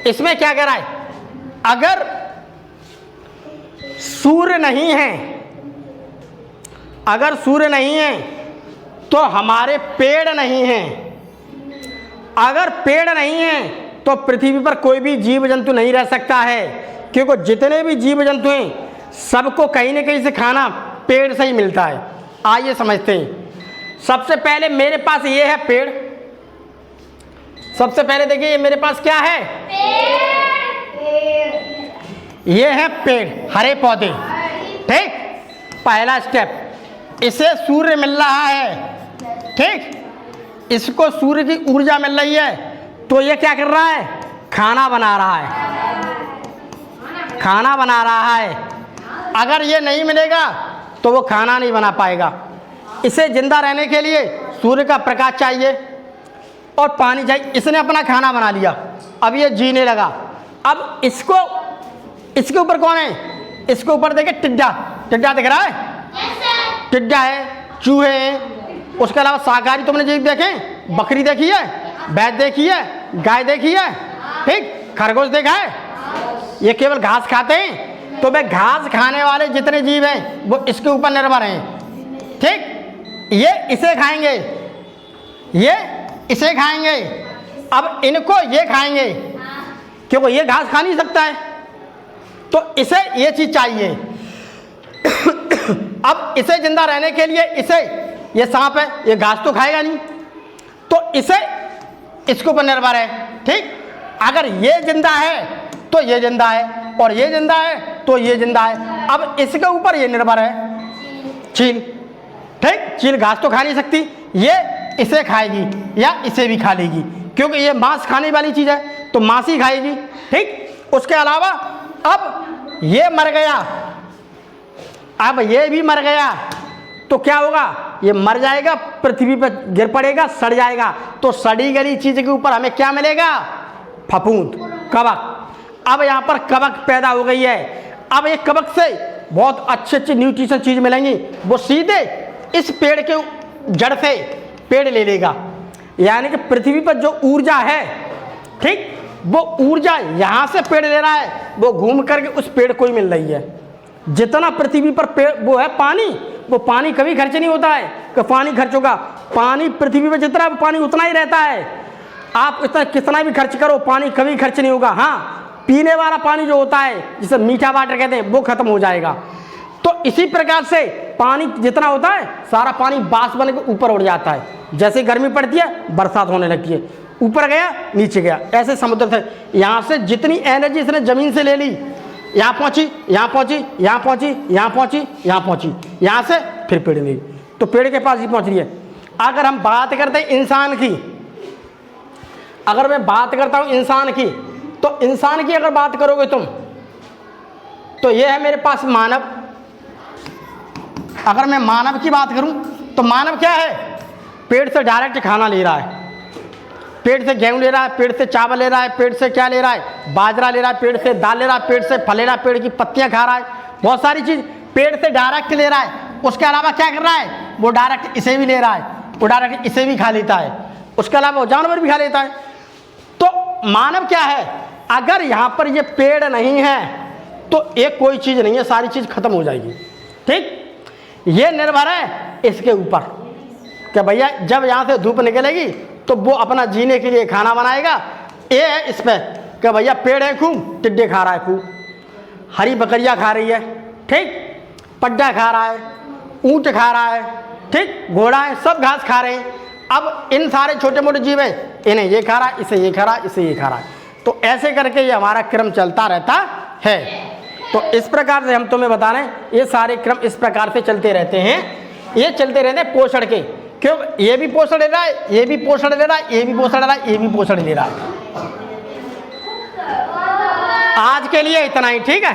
इसमें क्या कह रहा है? अगर सूर्य नहीं है, अगर सूर्य नहीं है तो हमारे पेड़ नहीं हैं। अगर पेड़ नहीं है तो पृथ्वी पर कोई भी जीव जंतु नहीं रह सकता है, क्योंकि जितने भी जीव जंतु हैं सबको कहीं ना कहीं से खाना पेड़ से ही मिलता है। आइए समझते हैं। सबसे पहले मेरे पास ये है पेड़। सबसे पहले देखिए, ये मेरे पास क्या है? ये है पेड़, हरे पौधे, ठीक। पहला स्टेप, इसे सूर्य मिल रहा है, ठीक। इसको सूर्य की ऊर्जा मिल रही है, तो ये क्या कर रहा है? खाना बना रहा है, खाना बना रहा है। अगर ये नहीं मिलेगा तो वो खाना नहीं बना पाएगा। इसे जिंदा रहने के लिए सूर्य का प्रकाश चाहिए और पानी चाहिए। इसने अपना खाना बना लिया, अब ये जीने लगा। अब इसको, इसके ऊपर कौन है? इसके ऊपर देखिए टिड्डा, टिड्डा दिख रहा है? टिड्डा है, चूहे हैं, उसके अलावा शाकाहारी तुमने जीव देखे? बकरी देखी है, भैंस देखी है, गाय देखी है, ठीक। खरगोश देखा है? ये केवल घास खाते हैं, तो वे घास खाने वाले जितने जीव हैं वो इसके ऊपर निर्भर हैं, ठीक। ये इसे खाएंगे, ये इसे खाएंगे। अब इनको ये खाएंगे, क्योंकि ये घास खा नहीं सकता है, तो इसे ये चीज चाहिए। अब इसे जिंदा रहने के लिए इसे, ये सांप है, ये घास तो खाएगा नहीं, तो इसे इसके ऊपर निर्भर है, ठीक। अगर ये जिंदा है तो ये जिंदा है, और ये जिंदा है तो ये जिंदा है। अब इसके ऊपर ये निर्भर है, चील, ठीक। चील घास तो खा नहीं सकती, ये इसे खाएगी या इसे भी खा लेगी, क्योंकि ये मांस खाने वाली चीज है, तो मांस ही खाएगी, ठीक। उसके अलावा अब ये मर गया, अब ये भी मर गया, तो क्या होगा? ये मर जाएगा, पृथ्वी पर गिर पड़ेगा, सड़ जाएगा। तो सड़ी गली चीज के ऊपर हमें क्या मिलेगा? फफूंद, कवक। अब यहाँ पर कवक पैदा हो गई है। अब एक कवक से बहुत अच्छे अच्छे न्यूट्रिशन चीज मिलेंगी, वो सीधे इस पेड़ के जड़ से पेड़ ले लेगा। यानी कि पृथ्वी पर जो ऊर्जा है, ठीक, वो ऊर्जा यहाँ से पेड़ ले रहा है, वो घूम करके उस पेड़ को ही मिल रही है। जितना पृथ्वी पर पेड़ वो है पानी, वो पानी कभी खर्च नहीं होता है कि पानी खर्च होगा। पानी पृथ्वी पर जितना पानी उतना ही रहता है। आप इतना कितना भी खर्च करो, पानी कभी खर्च नहीं होगा। हाँ, पीने वाला पानी जो होता है, जिसे मीठा वाटर कहते हैं, वो खत्म हो जाएगा। तो इसी प्रकार से पानी जितना होता है, सारा पानी बाष्प बन के ऊपर उड़ जाता है। जैसे गर्मी पड़ती है, बरसात होने लगती है, ऊपर गया नीचे गया, ऐसे समुद्र से यहाँ से जितनी एनर्जी इसने जमीन से ले ली, यहाँ पहुँची, यहाँ पहुँची, यहाँ पहुँची, यहाँ पहुँची, यहाँ पहुँची, यहाँ से फिर पेड़ नहीं, तो पेड़ के पास ही पहुँच रही है। अगर हम बात करते हैं इंसान की, अगर मैं बात करता हूँ इंसान की, तो इंसान की अगर बात करोगे तुम, तो ये है मेरे पास मानव। अगर मैं मानव की बात करूं, तो मानव क्या है? पेड़ से डायरेक्ट खाना ले रहा है, पेड़ से गेहूं ले रहा है, पेड़ से चावल ले रहा है, पेड़ से क्या ले रहा है? बाजरा ले रहा है, पेड़ से दाल ले रहा है, पेड़ से फल ले रहा है, पेड़ की पत्तियां खा रहा है, बहुत सारी चीज पेड़ से डायरेक्ट ले रहा है। उसके अलावा क्या कर रहा है? वो डायरेक्ट इसे भी ले रहा है, वो डायरेक्ट इसे भी खा लेता है, उसके अलावा वो जानवर भी खा लेता है। तो मानव क्या है? अगर यहाँ पर ये पेड़ नहीं है तो एक कोई चीज़ नहीं है, सारी चीज़ खत्म हो जाएगी, ठीक। ये निर्भर है इसके ऊपर कि भैया जब यहाँ से धूप निकलेगी तो वो अपना जीने के लिए खाना बनाएगा। ये है इस पर कि भैया पेड़ है खूब, टिड्डे खा रहा है खूब, हरी बकरियाँ खा रही है, ठीक, पड्डा खा रहा है, ऊँट खा रहा है, ठीक, घोड़ा है, सब घास खा रहे हैं। अब इन सारे छोटे मोटे जीव हैं, इन्हें ये खा रहा, इसे ये खा रहा, इसे ये खा रहा, तो ऐसे करके ये हमारा क्रम चलता रहता है। तो इस प्रकार से हम तुम्हें बता रहे हैं ये सारे क्रम इस प्रकार से चलते रहते हैं, ये चलते रहते हैं पोषण के। क्यों? ये भी पोषण ले रहा है, ये भी पोषण ले रहा है, ये भी पोषण ले रहा है, ये भी पोषण ले रहा है। आज के लिए इतना ही, ठीक है।